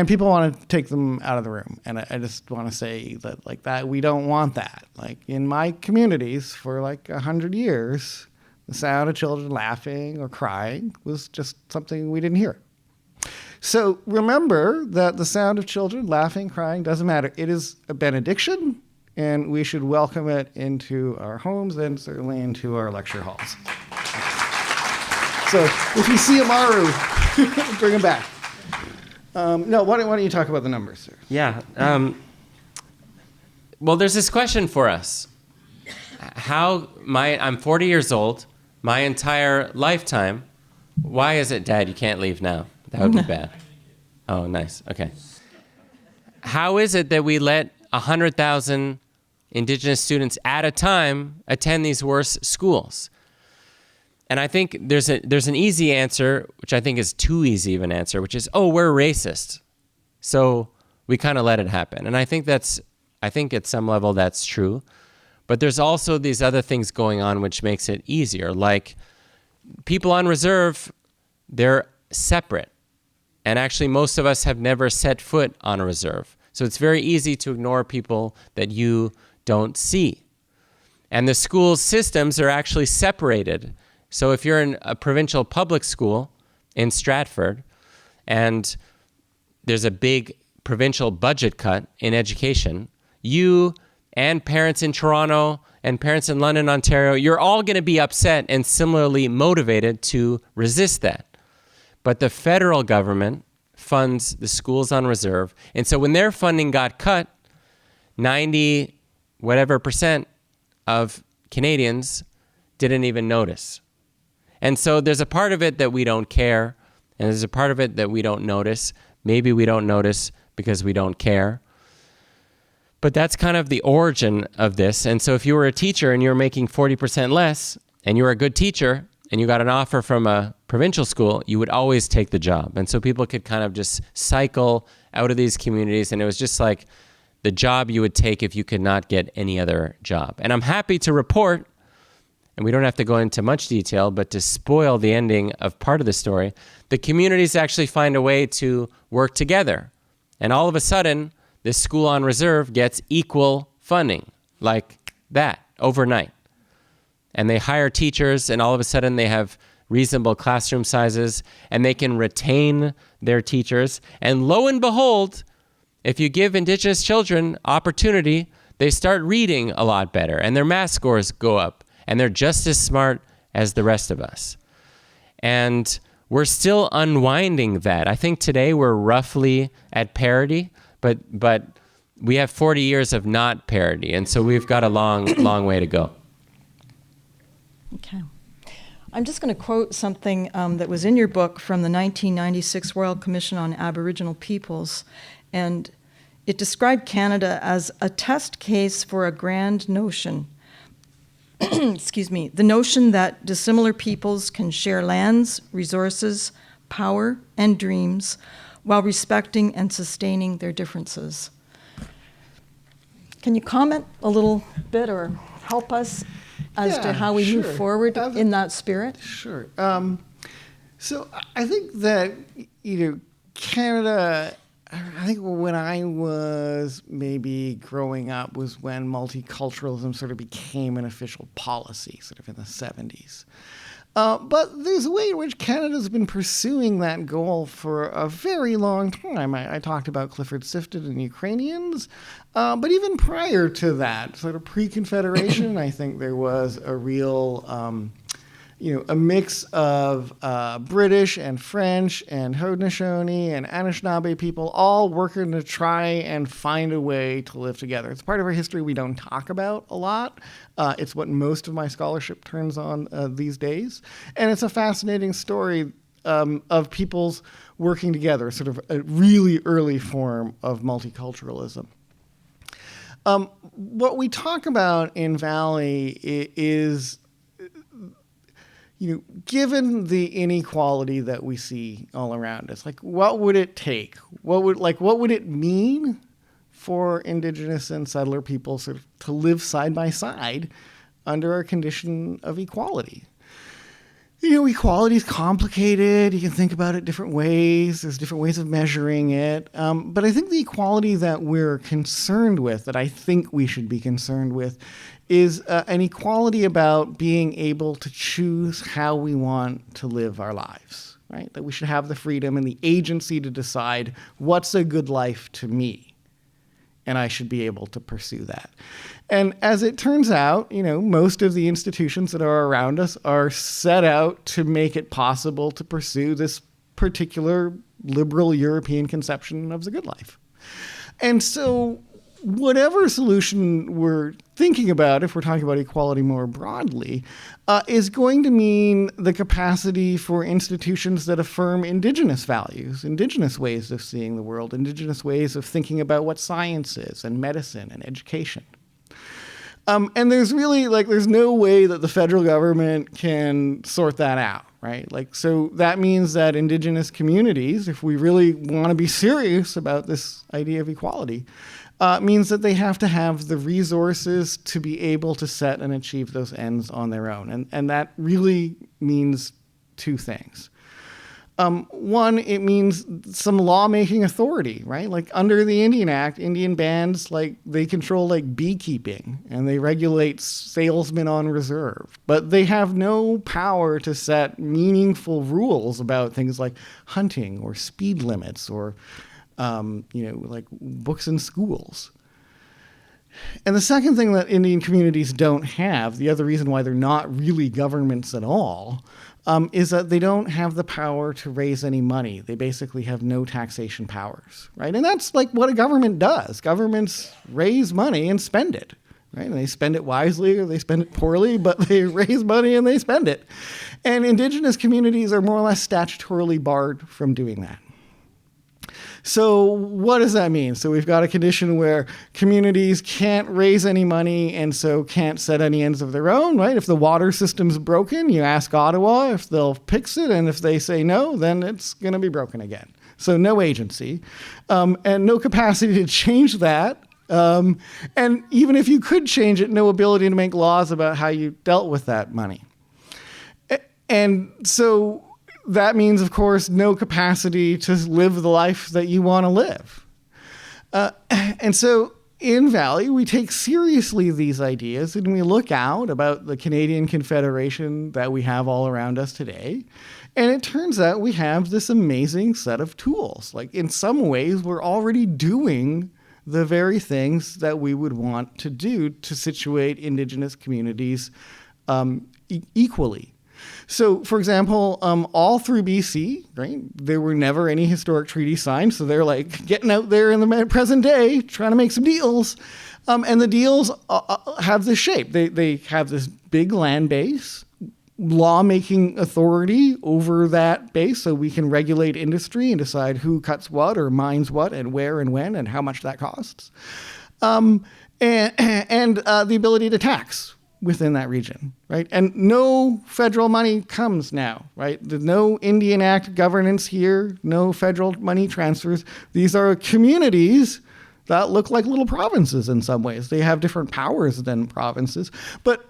people want to take them out of the room. And I just want to say that like that, we don't want that. Like in my communities for like 100 years, the sound of children laughing or crying was just something we didn't hear. So remember that the sound of children laughing, crying doesn't matter. It is a benediction, and we should welcome it into our homes and certainly into our lecture halls. So if you see Amaru, bring him back. No, why don't you talk about the numbers, sir? Yeah. Well, there's this question for us. I'm 40 years old, my entire lifetime. Why is it, Dad, you can't leave now? That would be bad. Oh, nice. Okay. How is it that we let 100,000 Indigenous students at a time attend these worse schools? And I think there's an easy answer, which I think is too easy of an answer, which is, we're racist. So we kind of let it happen. And I think at some level that's true. But there's also these other things going on which makes it easier. Like people on reserve, they're separate. And actually most of us have never set foot on a reserve. So it's very easy to ignore people that you don't see. And the school systems are actually separated. So if you're in a provincial public school in Stratford and there's a big provincial budget cut in education, you and parents in Toronto and parents in London, Ontario, you're all going to be upset and similarly motivated to resist that. But the federal government funds the schools on reserve. And so when their funding got cut, 90% of Canadians didn't even notice. And so there's a part of it that we don't care, and there's a part of it that we don't notice. Maybe we don't notice because we don't care. But that's kind of the origin of this. And so if you were a teacher and you were making 40% less, and you were a good teacher, and you got an offer from a provincial school, you would always take the job. And so people could kind of just cycle out of these communities, and it was just like the job you would take if you could not get any other job. And I'm happy to report, and we don't have to go into much detail, but to spoil the ending of part of the story, the communities actually find a way to work together. And all of a sudden, this school on reserve gets equal funding, like that, overnight. And they hire teachers, and all of a sudden they have reasonable classroom sizes, and they can retain their teachers. And lo and behold, if you give Indigenous children opportunity, they start reading a lot better, and their math scores go up, and they're just as smart as the rest of us. And we're still unwinding that. I think today we're roughly at parity, but we have 40 years of not parity, and so we've got a long way to go. Okay. I'm just going to quote something that was in your book from the 1996 Royal Commission on Aboriginal Peoples, and it described Canada as a test case for a grand notion. Excuse me, the notion that dissimilar peoples can share lands, resources, power, and dreams while respecting and sustaining their differences. Can you comment a little bit or help us as to how we move forward in that spirit? Sure. So I think that, Canada, I think when I was maybe growing up was when multiculturalism sort of became an official policy, sort of in the 70s. But there's a way in which Canada's been pursuing that goal for a very long time. I talked about Clifford Sifton and Ukrainians, but even prior to that, sort of pre-Confederation, I think there was a real, a mix of British and French and Haudenosaunee and Anishinaabe people all working to try and find a way to live together. It's part of our history we don't talk about a lot. It's what most of my scholarship turns on these days. And it's a fascinating story of peoples working together, sort of a really early form of multiculturalism. What we talk about in Valley is, given the inequality that we see all around us, like what would it take? What would it mean for Indigenous and settler people sort of to live side by side under a condition of equality? Equality is complicated. You can think about it different ways. There's different ways of measuring it. But I think the equality that we're concerned with, that I think we should be concerned with, is an equality about being able to choose how we want to live our lives, right? That we should have the freedom and the agency to decide what's a good life to me. And I should be able to pursue that. And as it turns out, most of the institutions that are around us are set out to make it possible to pursue this particular liberal European conception of the good life. And so whatever solution we're thinking about, if we're talking about equality more broadly, is going to mean the capacity for institutions that affirm Indigenous values, Indigenous ways of seeing the world, Indigenous ways of thinking about what science is and medicine and education. And there's really, there's no way that the federal government can sort that out, right? So that means that Indigenous communities, if we really want to be serious about this idea of equality, means that they have to have the resources to be able to set and achieve those ends on their own. And that really means two things. One, it means some lawmaking authority, right? Under the Indian Act, Indian bands, they control beekeeping and they regulate salesmen on reserve, but they have no power to set meaningful rules about things like hunting or speed limits or books in schools. And the second thing that Indian communities don't have, the other reason why they're not really governments at all, is that they don't have the power to raise any money. They basically have no taxation powers, right? And that's what a government does. Governments raise money and spend it, right? And they spend it wisely or they spend it poorly, but they raise money and they spend it. And Indigenous communities are more or less statutorily barred from doing that. So what does that mean? So we've got a condition where communities can't raise any money and so can't set any ends of their own, right? If the water system's broken, you ask Ottawa if they'll fix it, and if they say no, then it's going to be broken again. So no agency, and no capacity to change that. And even if you could change it, no ability to make laws about how you dealt with that money. And so that means, of course, no capacity to live the life that you want to live. And so in Valley, we take seriously these ideas and we look out about the Canadian Confederation that we have all around us today. And it turns out we have this amazing set of tools. In some ways, we're already doing the very things that we would want to do to situate Indigenous communities equally. So, for example, all through BC, right, there were never any historic treaties signed. So they're getting out there in the present day, trying to make some deals. And the deals have this shape. They have this big land base, lawmaking authority over that base, so we can regulate industry and decide who cuts what or mines what and where and when and how much that costs. And the ability to tax within that region, right? And no federal money comes now, right? There's no Indian Act governance here, no federal money transfers. These are communities that look like little provinces in some ways. They have different powers than provinces, but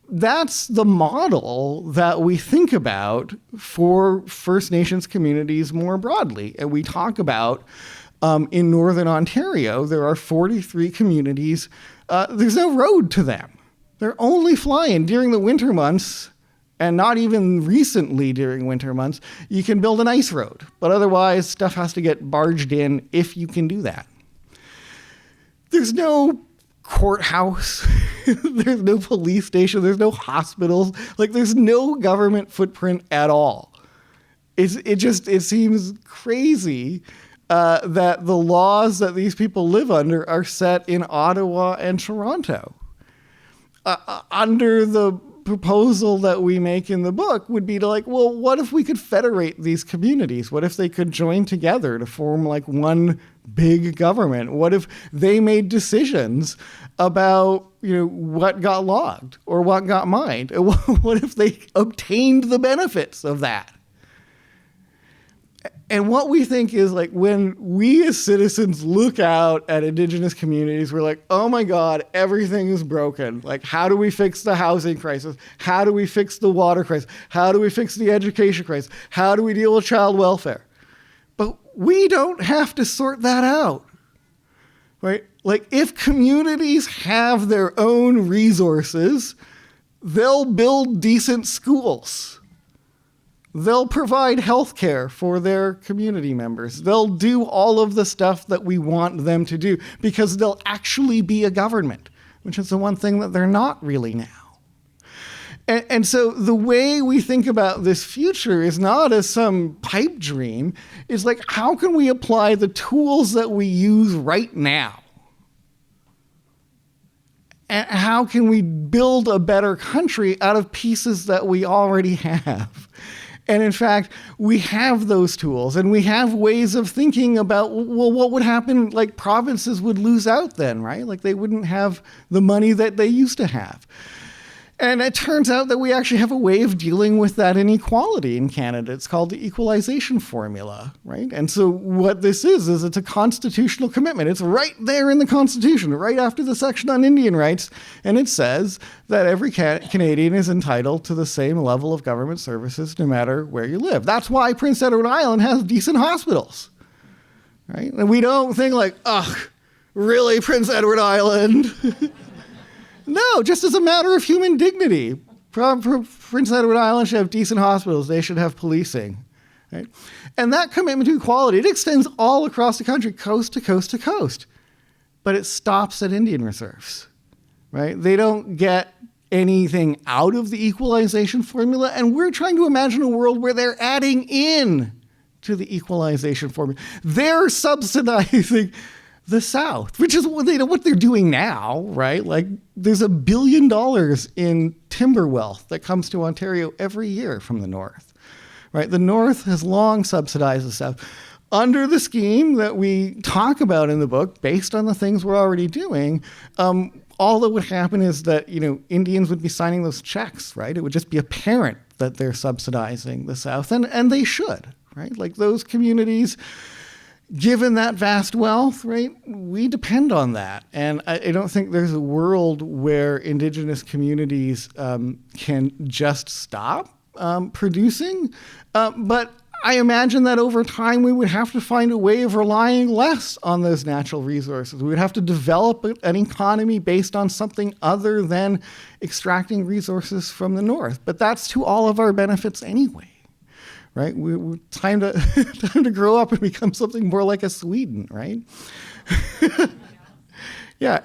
that's the model that we think about for First Nations communities more broadly. And we talk about in Northern Ontario, there are 43 communities. There's no road to them. They're only flying during the winter months, and not even recently during winter months. You can build an ice road, but otherwise stuff has to get barged in if you can do that. There's no courthouse. There's no police station. There's no hospitals. There's no government footprint at all. It seems crazy that the laws that these people live under are set in Ottawa and Toronto. Under the proposal that we make in the book would be to like, well, what if we could federate these communities? What if they could join together to form like one big government? What if they made decisions about, what got logged or what got mined? What if they obtained the benefits of that? And what we think is like when we as citizens look out at Indigenous communities, we're like, oh my God, everything is broken. Like, how do we fix the housing crisis? How do we fix the water crisis? How do we fix the education crisis? How do we deal with child welfare? But we don't have to sort that out, right? Like if communities have their own resources, they'll build decent schools. They'll provide health care for their community members. They'll do all of the stuff that we want them to do because they'll actually be a government, which is the one thing that they're not really now. And so the way we think about this future is not as some pipe dream. It's like, how can we apply the tools that we use right now? And how can we build a better country out of pieces that we already have? And in fact, we have those tools and we have ways of thinking about, well, what would happen? Like provinces would lose out then, right? Like they wouldn't have the money that they used to have. And it turns out that we actually have a way of dealing with that inequality in Canada. It's called the equalization formula, right? And so what this is it's a constitutional commitment. It's right there in the Constitution, right after the section on Indian rights. And it says that every Canadian is entitled to the same level of government services no matter where you live. That's why Prince Edward Island has decent hospitals, right? And we don't think like, ugh, really, Prince Edward Island? No, just as a matter of human dignity. Prince Edward Island should have decent hospitals. They should have policing. Right? And that commitment to equality, it extends all across the country, coast to coast to coast. But it stops at Indian reserves. Right? They don't get anything out of the equalization formula. And we're trying to imagine a world where they're adding in to the equalization formula. They're subsidizing the South, which is what they're doing now, right? Like there's $1 billion in timber wealth that comes to Ontario every year from the North, right? The North has long subsidized the South. Under the scheme that we talk about in the book, based on the things we're already doing, all that would happen is that, Indians would be signing those checks, right? It would just be apparent that they're subsidizing the South, and they should, right? Like those communities, given that vast wealth, right, we depend on that. And I don't think there's a world where Indigenous communities can just stop producing. But I imagine that over time we would have to find a way of relying less on those natural resources. We would have to develop an economy based on something other than extracting resources from the North. But that's to all of our benefits anyway. Right, we're time to grow up and become something more like a Sweden, right? Yeah,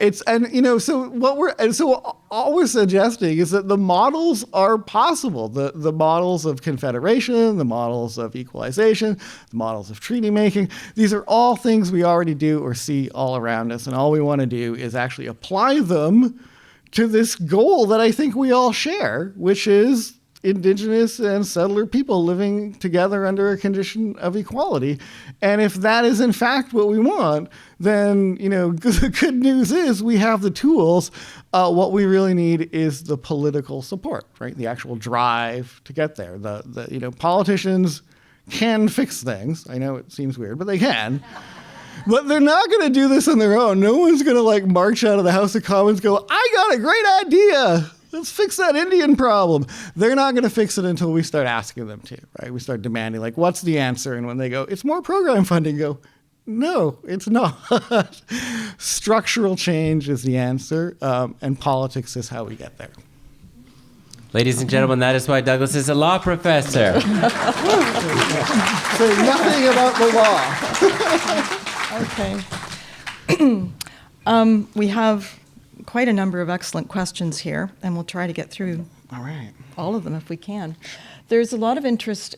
so all we're suggesting is that the models are possible. The models of confederation, the models of equalization, the models of treaty making. These are all things we already do or see all around us, and all we want to do is actually apply them to this goal that I think we all share, which is Indigenous and settler people living together under a condition of equality. And if that is in fact what we want, then, the good news is we have the tools. What we really need is the political support, right? The actual drive to get there. Politicians can fix things. I know it seems weird, but they can. But they're not going to do this on their own. No one's going to march out of the House of Commons and go, I got a great idea. Let's fix that Indian problem. They're not going to fix it until we start asking them to, right? We start demanding, what's the answer? And when they go, it's more program funding, go, no, it's not. Structural change is the answer, and politics is how we get there. Ladies and gentlemen, that is why Douglas is a law professor. Say nothing about the law. Okay. We have quite a number of excellent questions here, and we'll try to get through all of them if we can. There's a lot of interest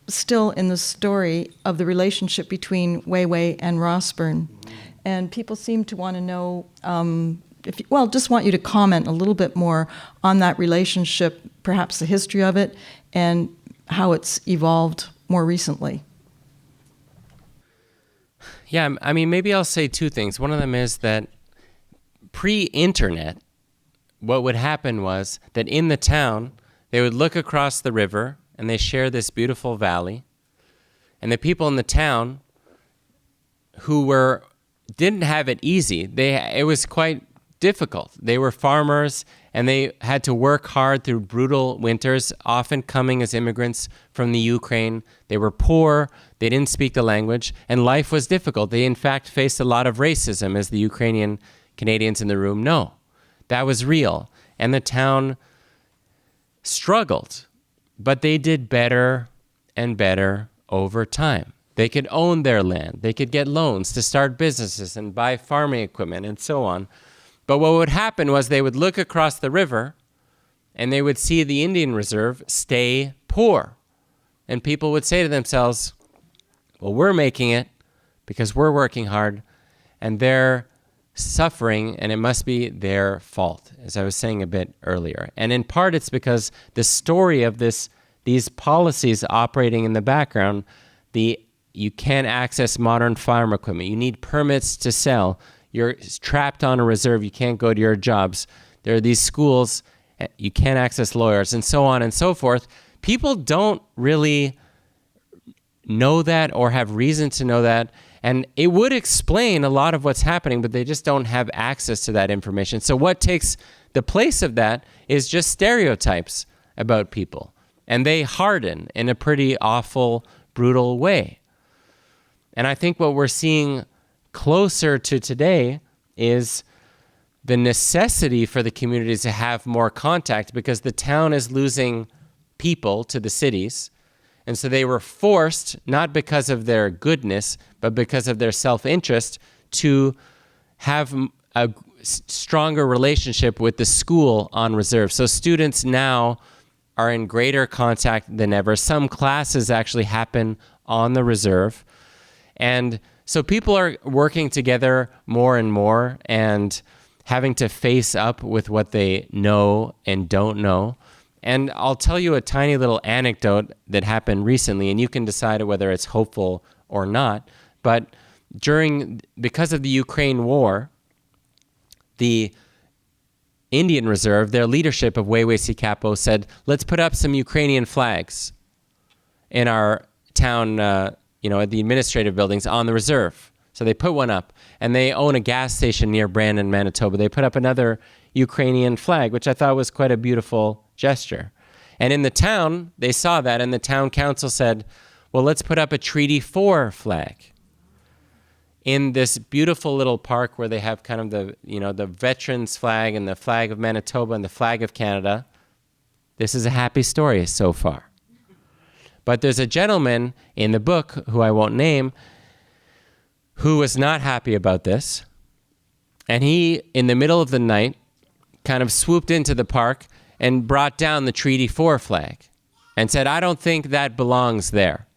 still in the story of the relationship between Wei Wei and Rossburn, and people seem to want to know just want you to comment a little bit more on that relationship, perhaps the history of it, and how it's evolved more recently. Yeah, I mean, maybe I'll say two things. One of them is that pre-internet, what would happen was that in the town, they would look across the river and they share this beautiful valley. And the people in the town who didn't have it easy, it was quite difficult. They were farmers and they had to work hard through brutal winters, often coming as immigrants from the Ukraine. They were poor, they didn't speak the language, and life was difficult. They in fact faced a lot of racism, as the Ukrainian Canadians in the room know. That was real. And the town struggled, but they did better and better over time. They could own their land. They could get loans to start businesses and buy farming equipment and so on. But what would happen was they would look across the river and they would see the Indian Reserve stay poor. And people would say to themselves, well, we're making it because we're working hard and they're suffering and it must be their fault, as I was saying a bit earlier. And in part it's because the story of these policies operating in the background, you can't access modern farm equipment. You need permits to sell. You're trapped on a reserve. You can't go to your jobs. There are these schools. You can't access lawyers and so on and so forth. People don't really know that or have reason to know that. And it would explain a lot of what's happening, but they just don't have access to that information. So what takes the place of that is just stereotypes about people. And they harden in a pretty awful, brutal way. And I think what we're seeing closer to today is the necessity for the communities to have more contact because the town is losing people to the cities. And so they were forced, not because of their goodness, but because of their self-interest, to have a stronger relationship with the school on reserve. So students now are in greater contact than ever. Some classes actually happen on the reserve. And so people are working together more and more and having to face up with what they know and don't know. And I'll tell you a tiny little anecdote that happened recently, and you can decide whether it's hopeful or not. But because of the Ukraine war, the Indian Reserve, their leadership of Weiwei Capo said, let's put up some Ukrainian flags in our town, at the administrative buildings on the reserve. So they put one up, and they own a gas station near Brandon, Manitoba. They put up another Ukrainian flag, which I thought was quite a beautiful gesture. And in the town, they saw that, and the town council said, well, let's put up a Treaty 4 flag in this beautiful little park where they have kind of the veterans flag and the flag of Manitoba and the flag of Canada. This is a happy story so far. But there's a gentleman in the book, who I won't name, who was not happy about this. And he, in the middle of the night, kind of swooped into the park and brought down the Treaty 4 flag and said, I don't think that belongs there.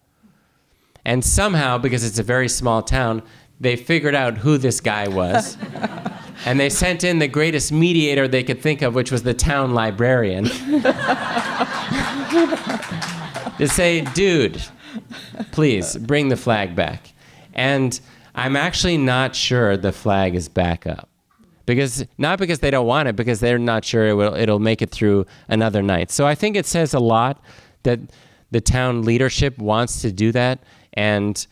And somehow, because it's a very small town, they figured out who this guy was. And they sent in the greatest mediator they could think of, which was the town librarian. To say, dude, please bring the flag back. And I'm actually not sure the flag is back up. Not because they don't want it, because they're not sure it'll make it through another night. So I think it says a lot that the town leadership wants to do that, and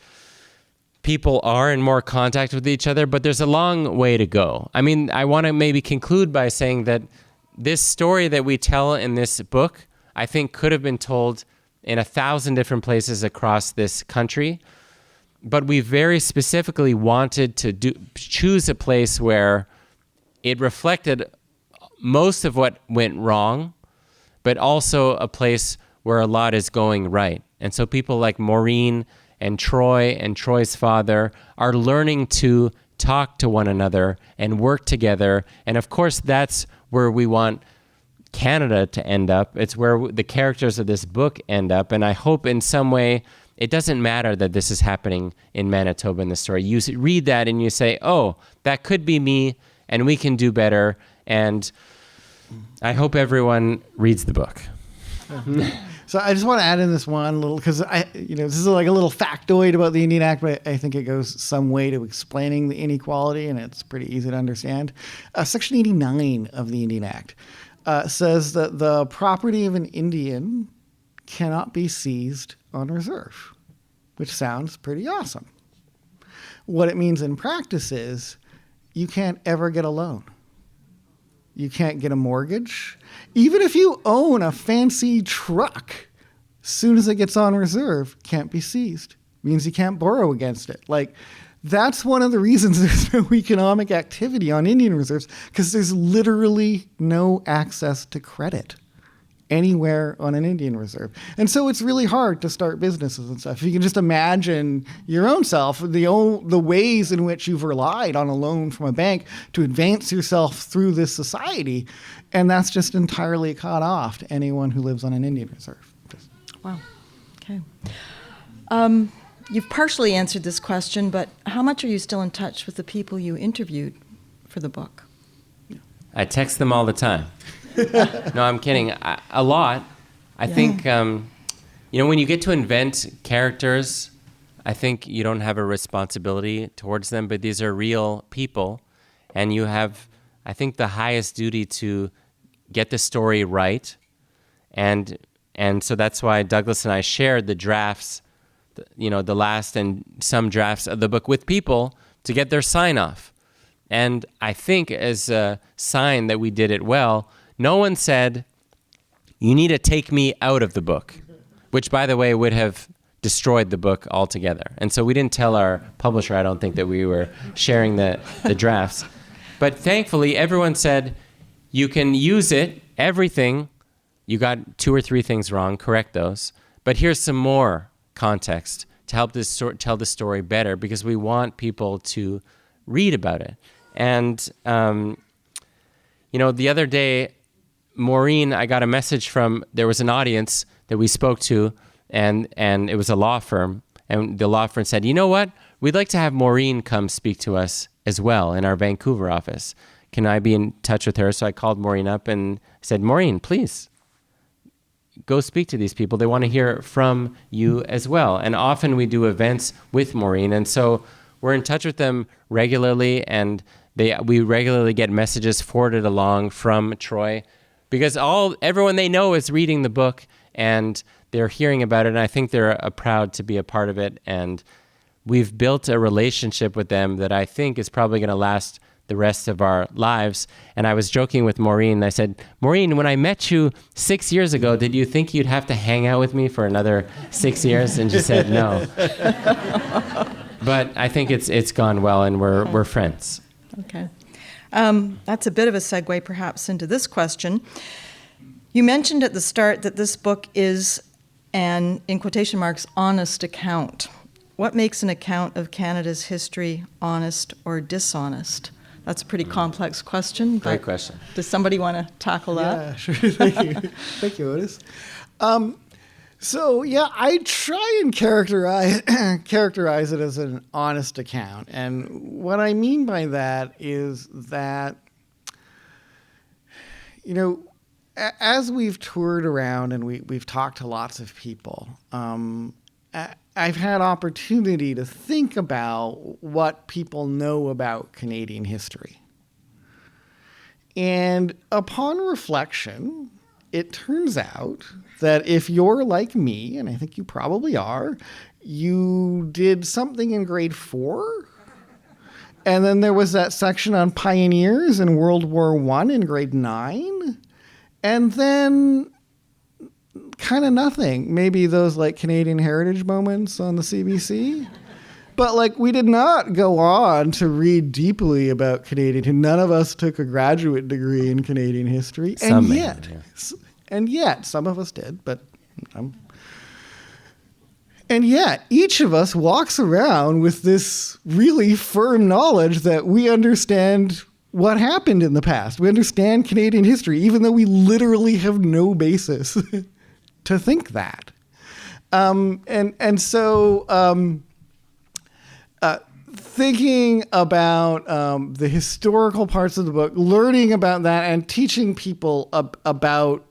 people are in more contact with each other, but there's a long way to go. I mean, I want to maybe conclude by saying that this story that we tell in this book, I think could have been told in 1,000 different places across this country. But we very specifically wanted to choose a place where it reflected most of what went wrong, but also a place where a lot is going right. And so people like Maureen and Troy's father are learning to talk to one another and work together. And of course, that's where we want Canada to end up. It's where the characters of this book end up. And I hope in some way, it doesn't matter that this is happening in Manitoba in the story. You read that and you say, oh, that could be me, and we can do better. And I hope everyone reads the book. So I just want to add in this one little, because this is like a little factoid about the Indian Act, but I think it goes some way to explaining the inequality, and it's pretty easy to understand. Section 89 of the Indian Act says that the property of an Indian cannot be seized on reserve, which sounds pretty awesome. What it means in practice is you can't ever get a loan. You can't get a mortgage. Even if you own a fancy truck, as soon as it gets on reserve, can't be seized. Means you can't borrow against it. Like, that's one of the reasons there's no economic activity on Indian reserves, because there's literally no access to credit anywhere on an Indian reserve. And so it's really hard to start businesses and stuff. You can just imagine your own self, the ways in which you've relied on a loan from a bank to advance yourself through this society. And that's just entirely cut off to anyone who lives on an Indian reserve. Wow. Okay. You've partially answered this question, but how much are you still in touch with the people you interviewed for the book? I text them all the time. No, I'm kidding. A lot. I think, when you get to invent characters, I think you don't have a responsibility towards them, but these are real people, and you have, I think, the highest duty to get the story right. And so that's why Douglas and I shared the drafts, the last and some drafts of the book with people to get their sign off. And I think as a sign that we did it well, no one said, you need to take me out of the book, which, by the way, would have destroyed the book altogether. And so we didn't tell our publisher, I don't think, that we were sharing the drafts. But thankfully, everyone said, you can use it, everything. You got 2 or 3 things wrong, correct those. But here's some more context to help tell the story better, because we want people to read about it. And, the other day, Maureen, I got a message there was an audience that we spoke to, and it was a law firm. And the law firm said, you know what? We'd like to have Maureen come speak to us as well in our Vancouver office. Can I be in touch with her? So I called Maureen up and said, Maureen, please go speak to these people. They want to hear from you as well. And often we do events with Maureen. And so we're in touch with them regularly, and we regularly get messages forwarded along from Troy, because everyone they know is reading the book and they're hearing about it, and I think they're proud to be a part of it. And we've built a relationship with them that I think is probably going to last the rest of our lives. And I was joking with Maureen. I said, Maureen, when I met you 6 years ago, did you think you'd have to hang out with me for another 6 years? And she said no. But I think it's gone well, and we're friends. Okay. That's a bit of a segue perhaps into this question. You mentioned at the start that this book is an, in quotation marks, honest account. What makes an account of Canada's history honest or dishonest? That's a pretty complex question. Great question. Does somebody want to tackle that? Yeah, sure. Thank you. Thank you, Otis. I try and characterize it as an honest account. And what I mean by that is that, as we've toured around and we've talked to lots of people, I've had opportunity to think about what people know about Canadian history. And upon reflection, it turns out that if you're like me, and I think you probably are, you did something in grade 4, and then there was that section on pioneers in World War I in grade 9, and then kind of nothing. Maybe those Canadian heritage moments on the CBC. But we did not go on to read deeply about Canadian. None of us took a graduate degree in Canadian history. And yet, some of us did, but and yet, each of us walks around with this really firm knowledge that we understand what happened in the past. We understand Canadian history, even though we literally have no basis to think that. thinking about the historical parts of the book, learning about that, and teaching people about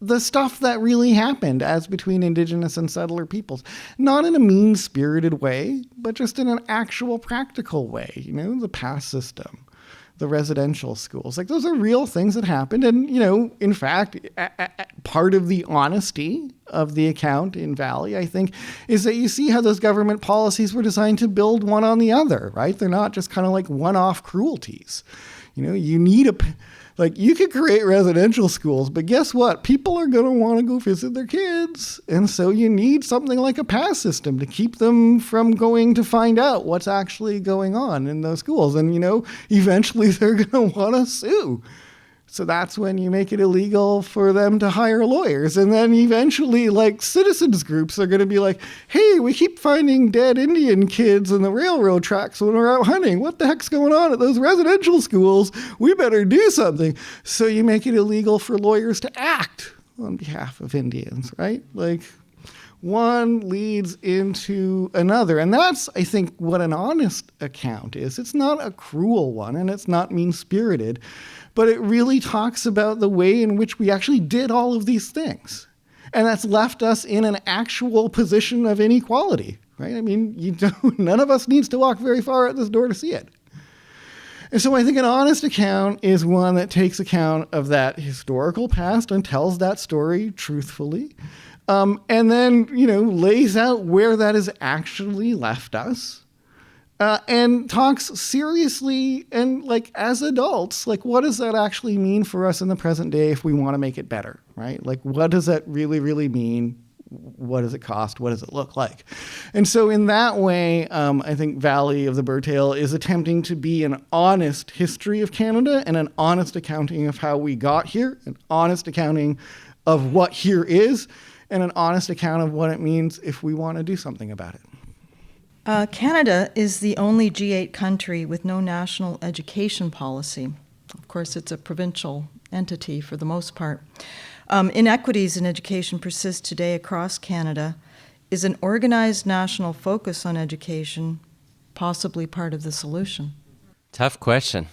the stuff that really happened as between indigenous and settler peoples. Not in a mean-spirited way, but just in an actual practical way. You know, the pass system, the residential schools. Like, those are real things that happened. And, you know, in fact, part of the honesty of the account in Valley, I think, is that you see how those government policies were designed to build one on the other, right? They're not just kind of like one-off cruelties. You know, you need like, you could create residential schools, but guess what? People are going to want to go visit their kids. And so you need something like a pass system to keep them from going to find out what's actually going on in those schools. And, you know, eventually they're going to want to sue. So that's when you make it illegal for them to hire lawyers. And then eventually, like, citizens groups are going to be like, hey, we keep finding dead Indian kids in the railroad tracks when we're out hunting. What the heck's going on at those residential schools? We better do something. So you make it illegal for lawyers to act on behalf of Indians, right? Like, one leads into another. And that's, I think, what an honest account is. It's not a cruel one, and it's not mean-spirited, but it really talks about the way in which we actually did all of these things. And that's left us in an actual position of inequality, right? I mean, none of us needs to walk very far out this door to see it. And so I think an honest account is one that takes account of that historical past and tells that story truthfully. And then, you know, lays out where that has actually left us. And talks seriously and, like, as adults, like, what does that actually mean for us in the present day if we want to make it better, right? Like, what does that really, really mean? What does it cost? What does it look like? And so in that way, I think Valley of the Birdtail is attempting to be an honest history of Canada and an honest accounting of how we got here, an honest accounting of what here is, and an honest account of what it means if we want to do something about it. Canada is the only G8 country with no national education policy. Of course, it's a provincial entity for the most part. Inequities in education persist today across Canada. Is an organized national focus on education possibly part of the solution? Tough question.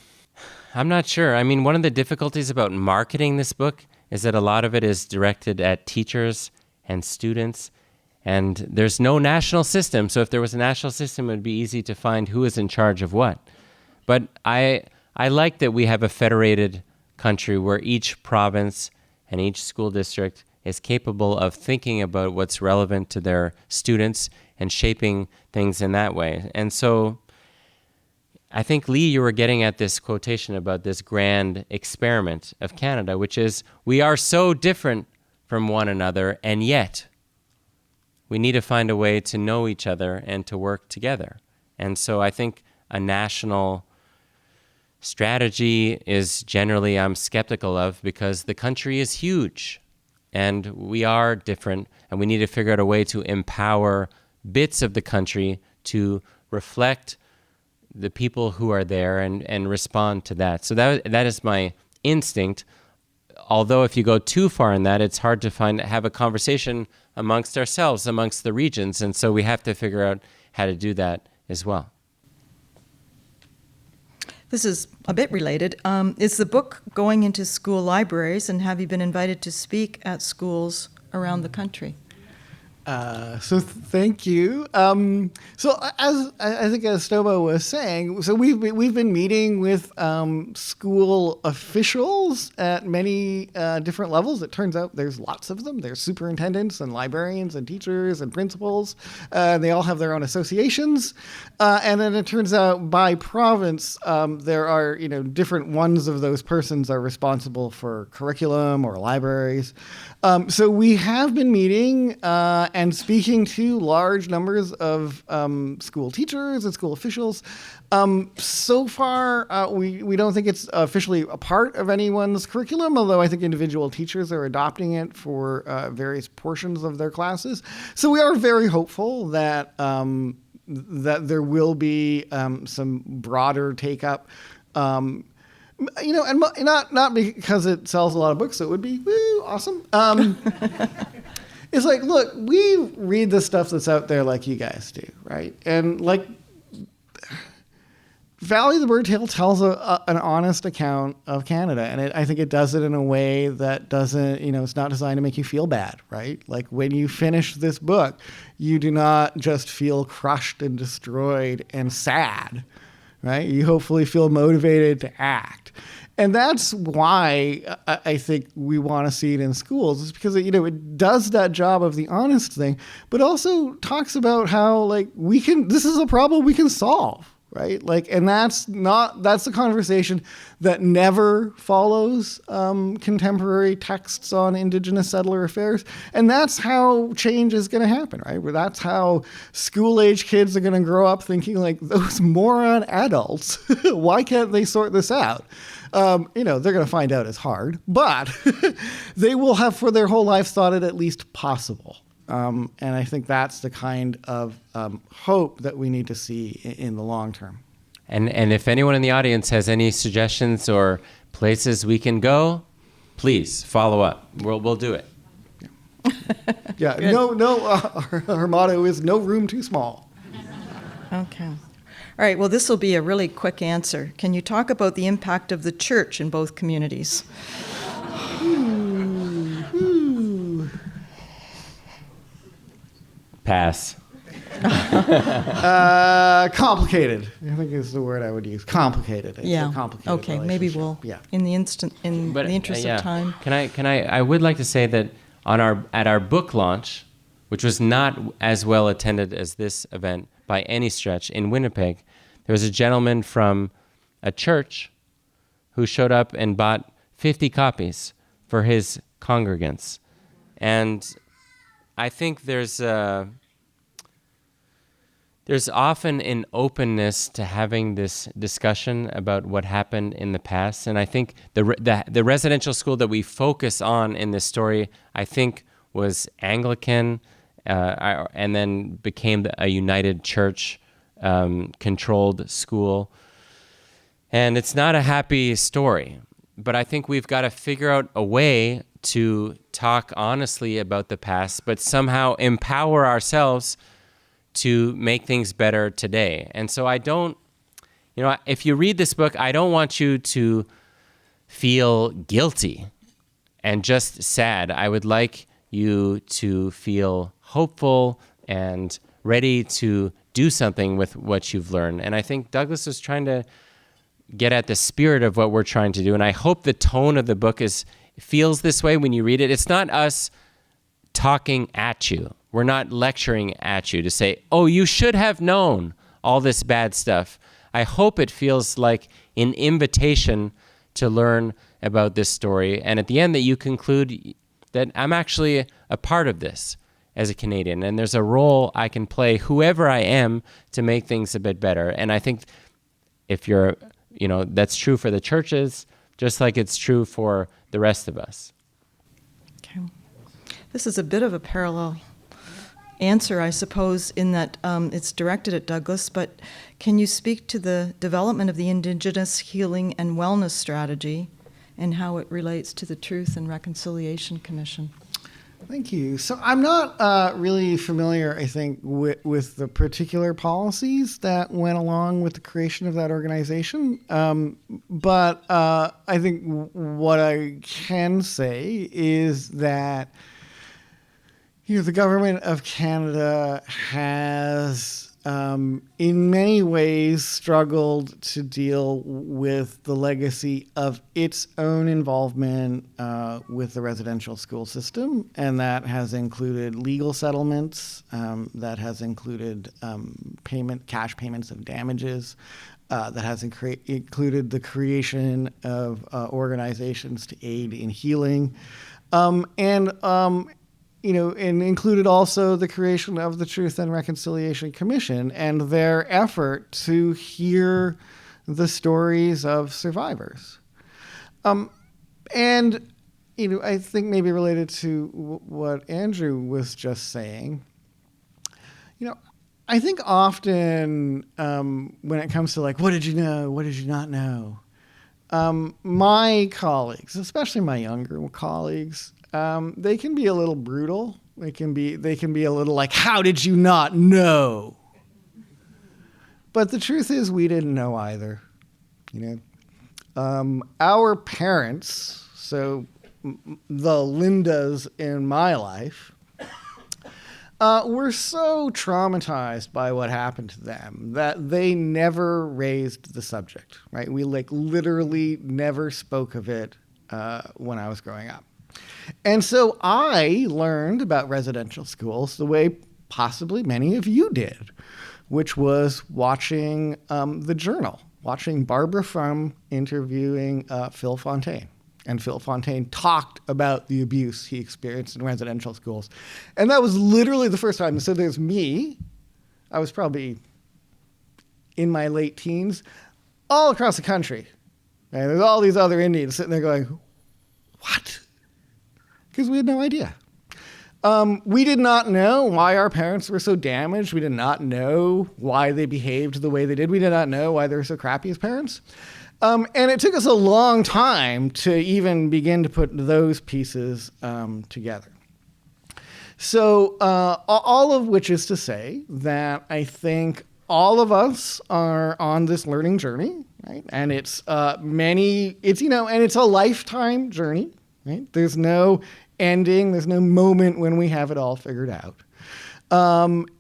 I'm not sure. I mean, one of the difficulties about marketing this book is that a lot of it is directed at teachers and students. And there's no national system, so if there was a national system, it would be easy to find who is in charge of what. But I like that we have a federated country where each province and each school district is capable of thinking about what's relevant to their students and shaping things in that way. And so I think, Lee, you were getting at this quotation about this grand experiment of Canada, which is, we are so different from one another, and yet we need to find a way to know each other and to work together. And so I think a national strategy is generally I'm skeptical of, because the country is huge and we are different, and we need to figure out a way to empower bits of the country to reflect the people who are there and respond to that. So that is my instinct. Although if you go too far in that, it's hard to have a conversation amongst ourselves, amongst the regions. And so we have to figure out how to do that as well. This is a bit related. Is the book going into school libraries, and have you been invited to speak at schools around the country? So thank you. So as I think as Stobo was saying, so we've been meeting with school officials at many different levels. It turns out there's lots of them. There's superintendents and librarians and teachers and principals. They all have their own associations. And then it turns out by province, there are, different ones of those persons are responsible for curriculum or libraries. So we have been meeting and speaking to large numbers of school teachers and school officials. So far, we don't think it's officially a part of anyone's curriculum, although I think individual teachers are adopting it for various portions of their classes. So we are very hopeful that that there will be some broader take-up. And not because it sells a lot of books, so it would be awesome. It's like, look, we read the stuff that's out there like you guys do, right? And like, Valley of the Birdtail tells an honest account of Canada, and I think it does it in a way that doesn't, it's not designed to make you feel bad, right? Like when you finish this book, you do not just feel crushed and destroyed and sad, right? You hopefully feel motivated to act. And that's why I think we want to see it in schools, is because it does that job of the honest thing, but also talks about how this is a problem we can solve. Right? And that's the conversation that never follows contemporary texts on Indigenous settler affairs. And that's how change is going to happen, right? Where that's how school-age kids are going to grow up thinking those moron adults, why can't they sort this out? They're going to find out it's hard, but they will have for their whole lives thought it at least possible. And I think that's the kind of hope that we need to see in the long term. And if anyone in the audience has any suggestions or places we can go, please follow up. We'll do it. Yeah. Our motto is no room too small. Okay. All right. Well, this will be a really quick answer. Can you talk about the impact of the church in both communities? Pass. Complicated, I think is the word I would use. Complicated. It's a complicated Okay. Maybe we'll. Yeah. In the interest of time. Can I? I would like to say that at our book launch, which was not as well attended as this event by any stretch in Winnipeg, there was a gentleman from a church who showed up and bought 50 copies for his congregants, and I think there's often an openness to having this discussion about what happened in the past, and I think the residential school that we focus on in this story, I think, was Anglican, and then became a United Church controlled school, and it's not a happy story. But I think we've got to figure out a way to talk honestly about the past, but somehow empower ourselves to make things better today. And so I don't, if you read this book, I don't want you to feel guilty and just sad. I would like you to feel hopeful and ready to do something with what you've learned. And I think Douglas is trying to get at the spirit of what we're trying to do. And I hope the tone of the book feels this way when you read it. It's not us talking at you. We're not lecturing at you to say, oh, you should have known all this bad stuff. I hope it feels like an invitation to learn about this story. And at the end that you conclude that I'm actually a part of this as a Canadian. And there's a role I can play, whoever I am, to make things a bit better. And I think if you're, that's true for the churches, just like it's true for the rest of us. Okay. This is a bit of a parallel answer, I suppose, in that it's directed at Douglas, but can you speak to the development of the Indigenous Healing and Wellness Strategy and how it relates to the Truth and Reconciliation Commission? Thank you. So I'm not really familiar, I think, with the particular policies that went along with the creation of that organization. But I think what I can say is that the government of Canada has, in many ways, struggled to deal with the legacy of its own involvement with the residential school system, and that has included legal settlements, that has included cash payments of damages, that has included the creation of organizations to aid in healing, and included also the creation of the Truth and Reconciliation Commission and their effort to hear the stories of survivors. And I think maybe related to what Andrew was just saying, I think often when it comes to what did you know, what did you not know, my colleagues, especially my younger colleagues, they can be a little brutal. They can be a little how did you not know? But the truth is, we didn't know either. Our parents, so the Lindas in my life, were so traumatized by what happened to them that they never raised the subject, right? We literally never spoke of it when I was growing up. And so I learned about residential schools the way possibly many of you did, which was watching the Journal, watching Barbara Frum interviewing Phil Fontaine. And Phil Fontaine talked about the abuse he experienced in residential schools. And that was literally the first time. So there's me. I was probably in my late teens, all across the country. And there's all these other Indians sitting there going, what? Because we had no idea. We did not know why our parents were so damaged. We did not know why they behaved the way they did. We did not know why they were so crappy as parents. And it took us a long time to even begin to put those pieces together. So all of which is to say that I think all of us are on this learning journey, right? And it's and it's a lifetime journey, right? There's no ending. There's no moment when we have it all figured out. And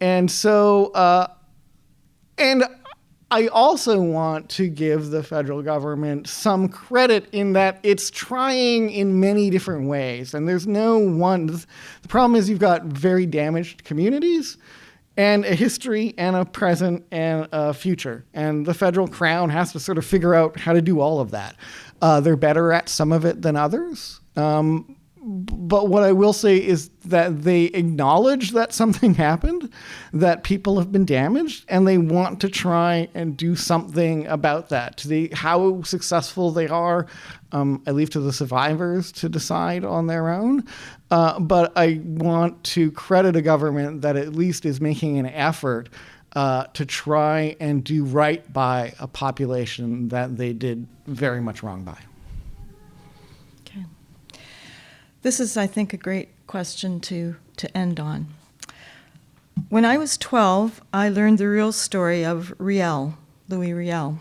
I also want to give the federal government some credit in that it's trying in many different ways. And there's no one. The problem is you've got very damaged communities and a history and a present and a future. And the federal crown has to sort of figure out how to do all of that. They're better at some of it than others. But what I will say is that they acknowledge that something happened, that people have been damaged, and they want to try and do something about that. How successful they are, I leave to the survivors to decide on their own. But I want to credit a government that at least is making an effort to try and do right by a population that they did very much wrong by. This is, I think, a great question to end on. When I was 12, I learned the real story of Louis Riel,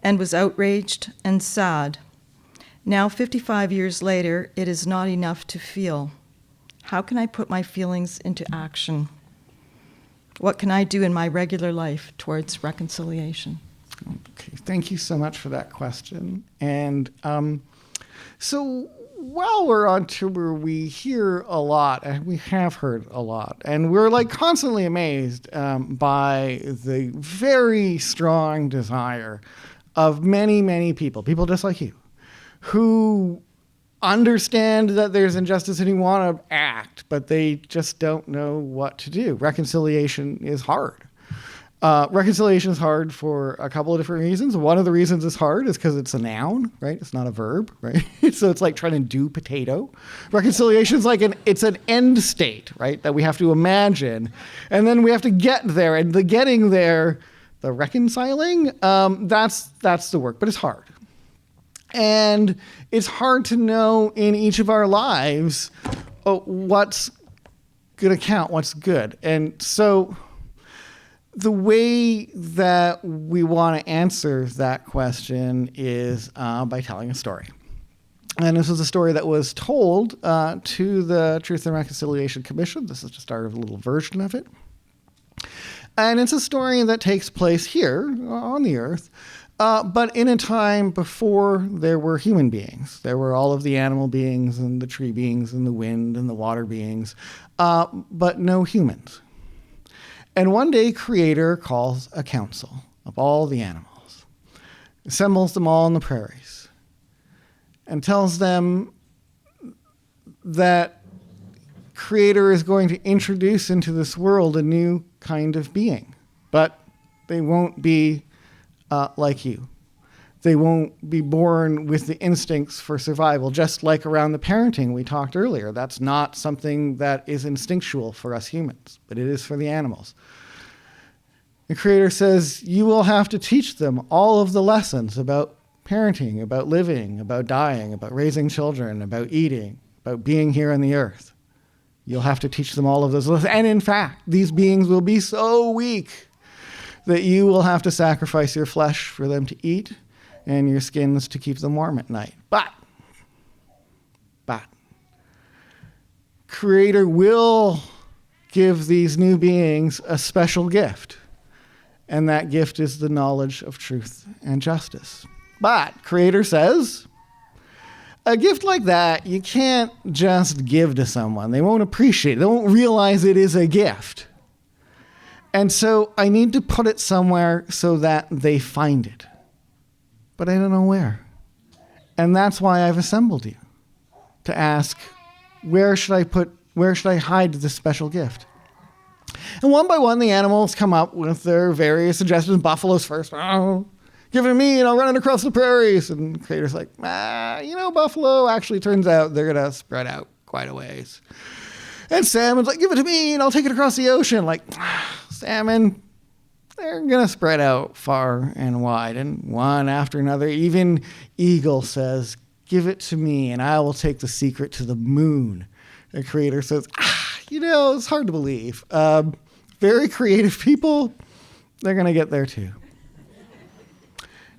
and was outraged and sad. Now, 55 years later, it is not enough to feel. How can I put my feelings into action? What can I do in my regular life towards reconciliation? Okay, thank you so much for that question. And so while we're on tour, we hear a lot, and we have heard a lot, and we're constantly amazed by the very strong desire of many, many people just like you, who understand that there's injustice and who want to act, but they just don't know what to do. Reconciliation is hard. Reconciliation is hard for a couple of different reasons. One of the reasons it's hard is because it's a noun, right? It's not a verb, right? So it's like trying to do potato. Reconciliation is it's an end state, right? That we have to imagine. And then we have to get there. And the getting there, the reconciling, that's the work, but it's hard. And it's hard to know in each of our lives what's going to count, what's good. And so the way that we want to answer that question is by telling a story. And this was a story that was told to the Truth and Reconciliation Commission. This is just our little version of it. And it's a story that takes place here on the earth, but in a time before there were human beings. There were all of the animal beings and the tree beings and the wind and the water beings, but no humans. And one day, Creator calls a council of all the animals, assembles them all in the prairies, and tells them that Creator is going to introduce into this world a new kind of being, but they won't be like you. They won't be born with the instincts for survival, just like around the parenting we talked earlier. That's not something that is instinctual for us humans, but it is for the animals. The Creator says, you will have to teach them all of the lessons about parenting, about living, about dying, about raising children, about eating, about being here on the earth. You'll have to teach them all of those lessons. And in fact, these beings will be so weak that you will have to sacrifice your flesh for them to eat and your skins to keep them warm at night. But Creator will give these new beings a special gift, and that gift is the knowledge of truth and justice. But Creator says, a gift like that, you can't just give to someone. They won't appreciate it. They won't realize it is a gift. And so I need to put it somewhere so that they find it. But I don't know where. And that's why I've assembled you, to ask, where should I hide this special gift? And one by one, the animals come up with their various suggestions. Buffalo's first. Oh, give it to me and I'll run it across the prairies. And Creator's like, buffalo actually turns out they're going to spread out quite a ways. And salmon's like, give it to me and I'll take it across the ocean. Like, salmon, they're going to spread out far and wide. And one after another, even eagle says, give it to me and I will take the secret to the moon. The Creator says, it's hard to believe. Very creative people, they're going to get there too.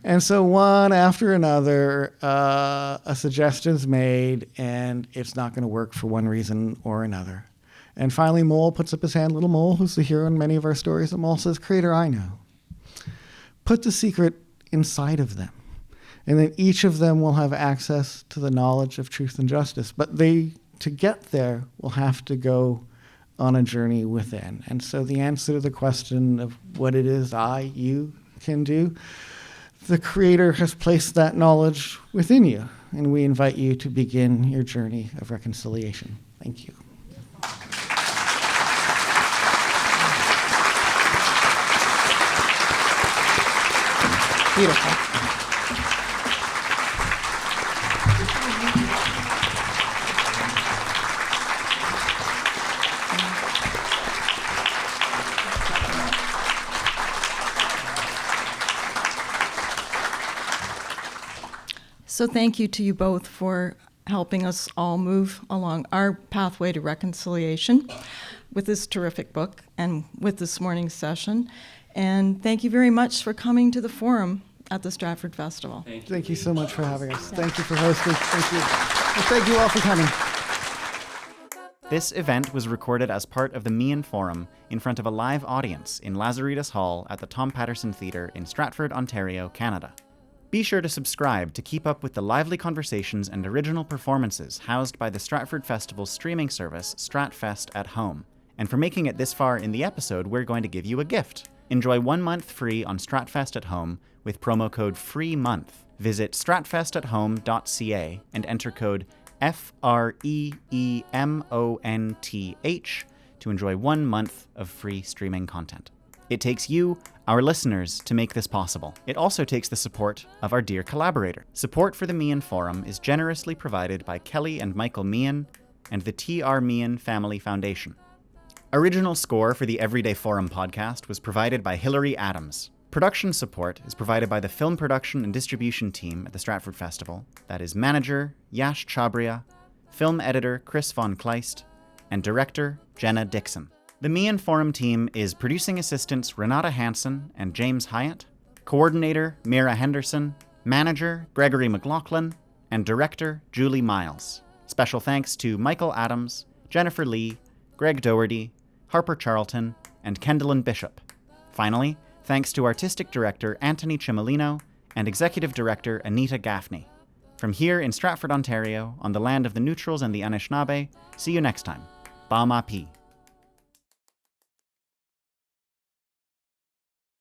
And so one after another, a suggestion's made, and it's not going to work for one reason or another. And finally, Mole puts up his hand. Little Mole, who's the hero in many of our stories, and Mole says, Creator, I know. Put the secret inside of them. And then each of them will have access to the knowledge of truth and justice. But to get there, will have to go on a journey within. And so the answer to the question of what it is you can do, the Creator has placed that knowledge within you. And we invite you to begin your journey of reconciliation. Thank you. Beautiful. So thank you to you both for helping us all move along our pathway to reconciliation with this terrific book and with this morning's session. And thank you very much for coming to the forum at the Stratford Festival. Thank you so much for having us. Thank you for hosting. Thank you. And thank you all for coming. This event was recorded as part of the Meighen Forum in front of a live audience in Lazaretus Hall at the Tom Patterson Theatre in Stratford, Ontario, Canada. Be sure to subscribe to keep up with the lively conversations and original performances housed by the Stratford Festival's streaming service, Stratfest at Home. And for making it this far in the episode, we're going to give you a gift. Enjoy 1 month free on Stratfest at Home with promo code FREEMONTH. Visit stratfestathome.ca and enter code FREEMONTH to enjoy 1 month of free streaming content. It takes you, our listeners, to make this possible. It also takes the support of our dear collaborator. Support for the Meighen Forum is generously provided by Kelly and Michael Meighen and the T.R. Meighen Family Foundation. Original score for the Everyday Forum podcast was provided by Hilary Adams. Production support is provided by the film production and distribution team at the Stratford Festival. That is manager Yash Chabria, film editor Chris von Kleist, and director Jenna Dixon. The Meighen Forum team is producing assistants Renata Hansen and James Hyatt, coordinator Mira Henderson, manager Gregory McLaughlin, and director Julie Miles. Special thanks to Michael Adams, Jennifer Lee, Greg Doherty, Harper Charlton, and Kendallin Bishop. Finally, thanks to artistic director Anthony Cimolino and executive director Anita Gaffney. From here in Stratford, Ontario, on the land of the Neutrals and the Anishinaabe, see you next time. Ba Ma Pi.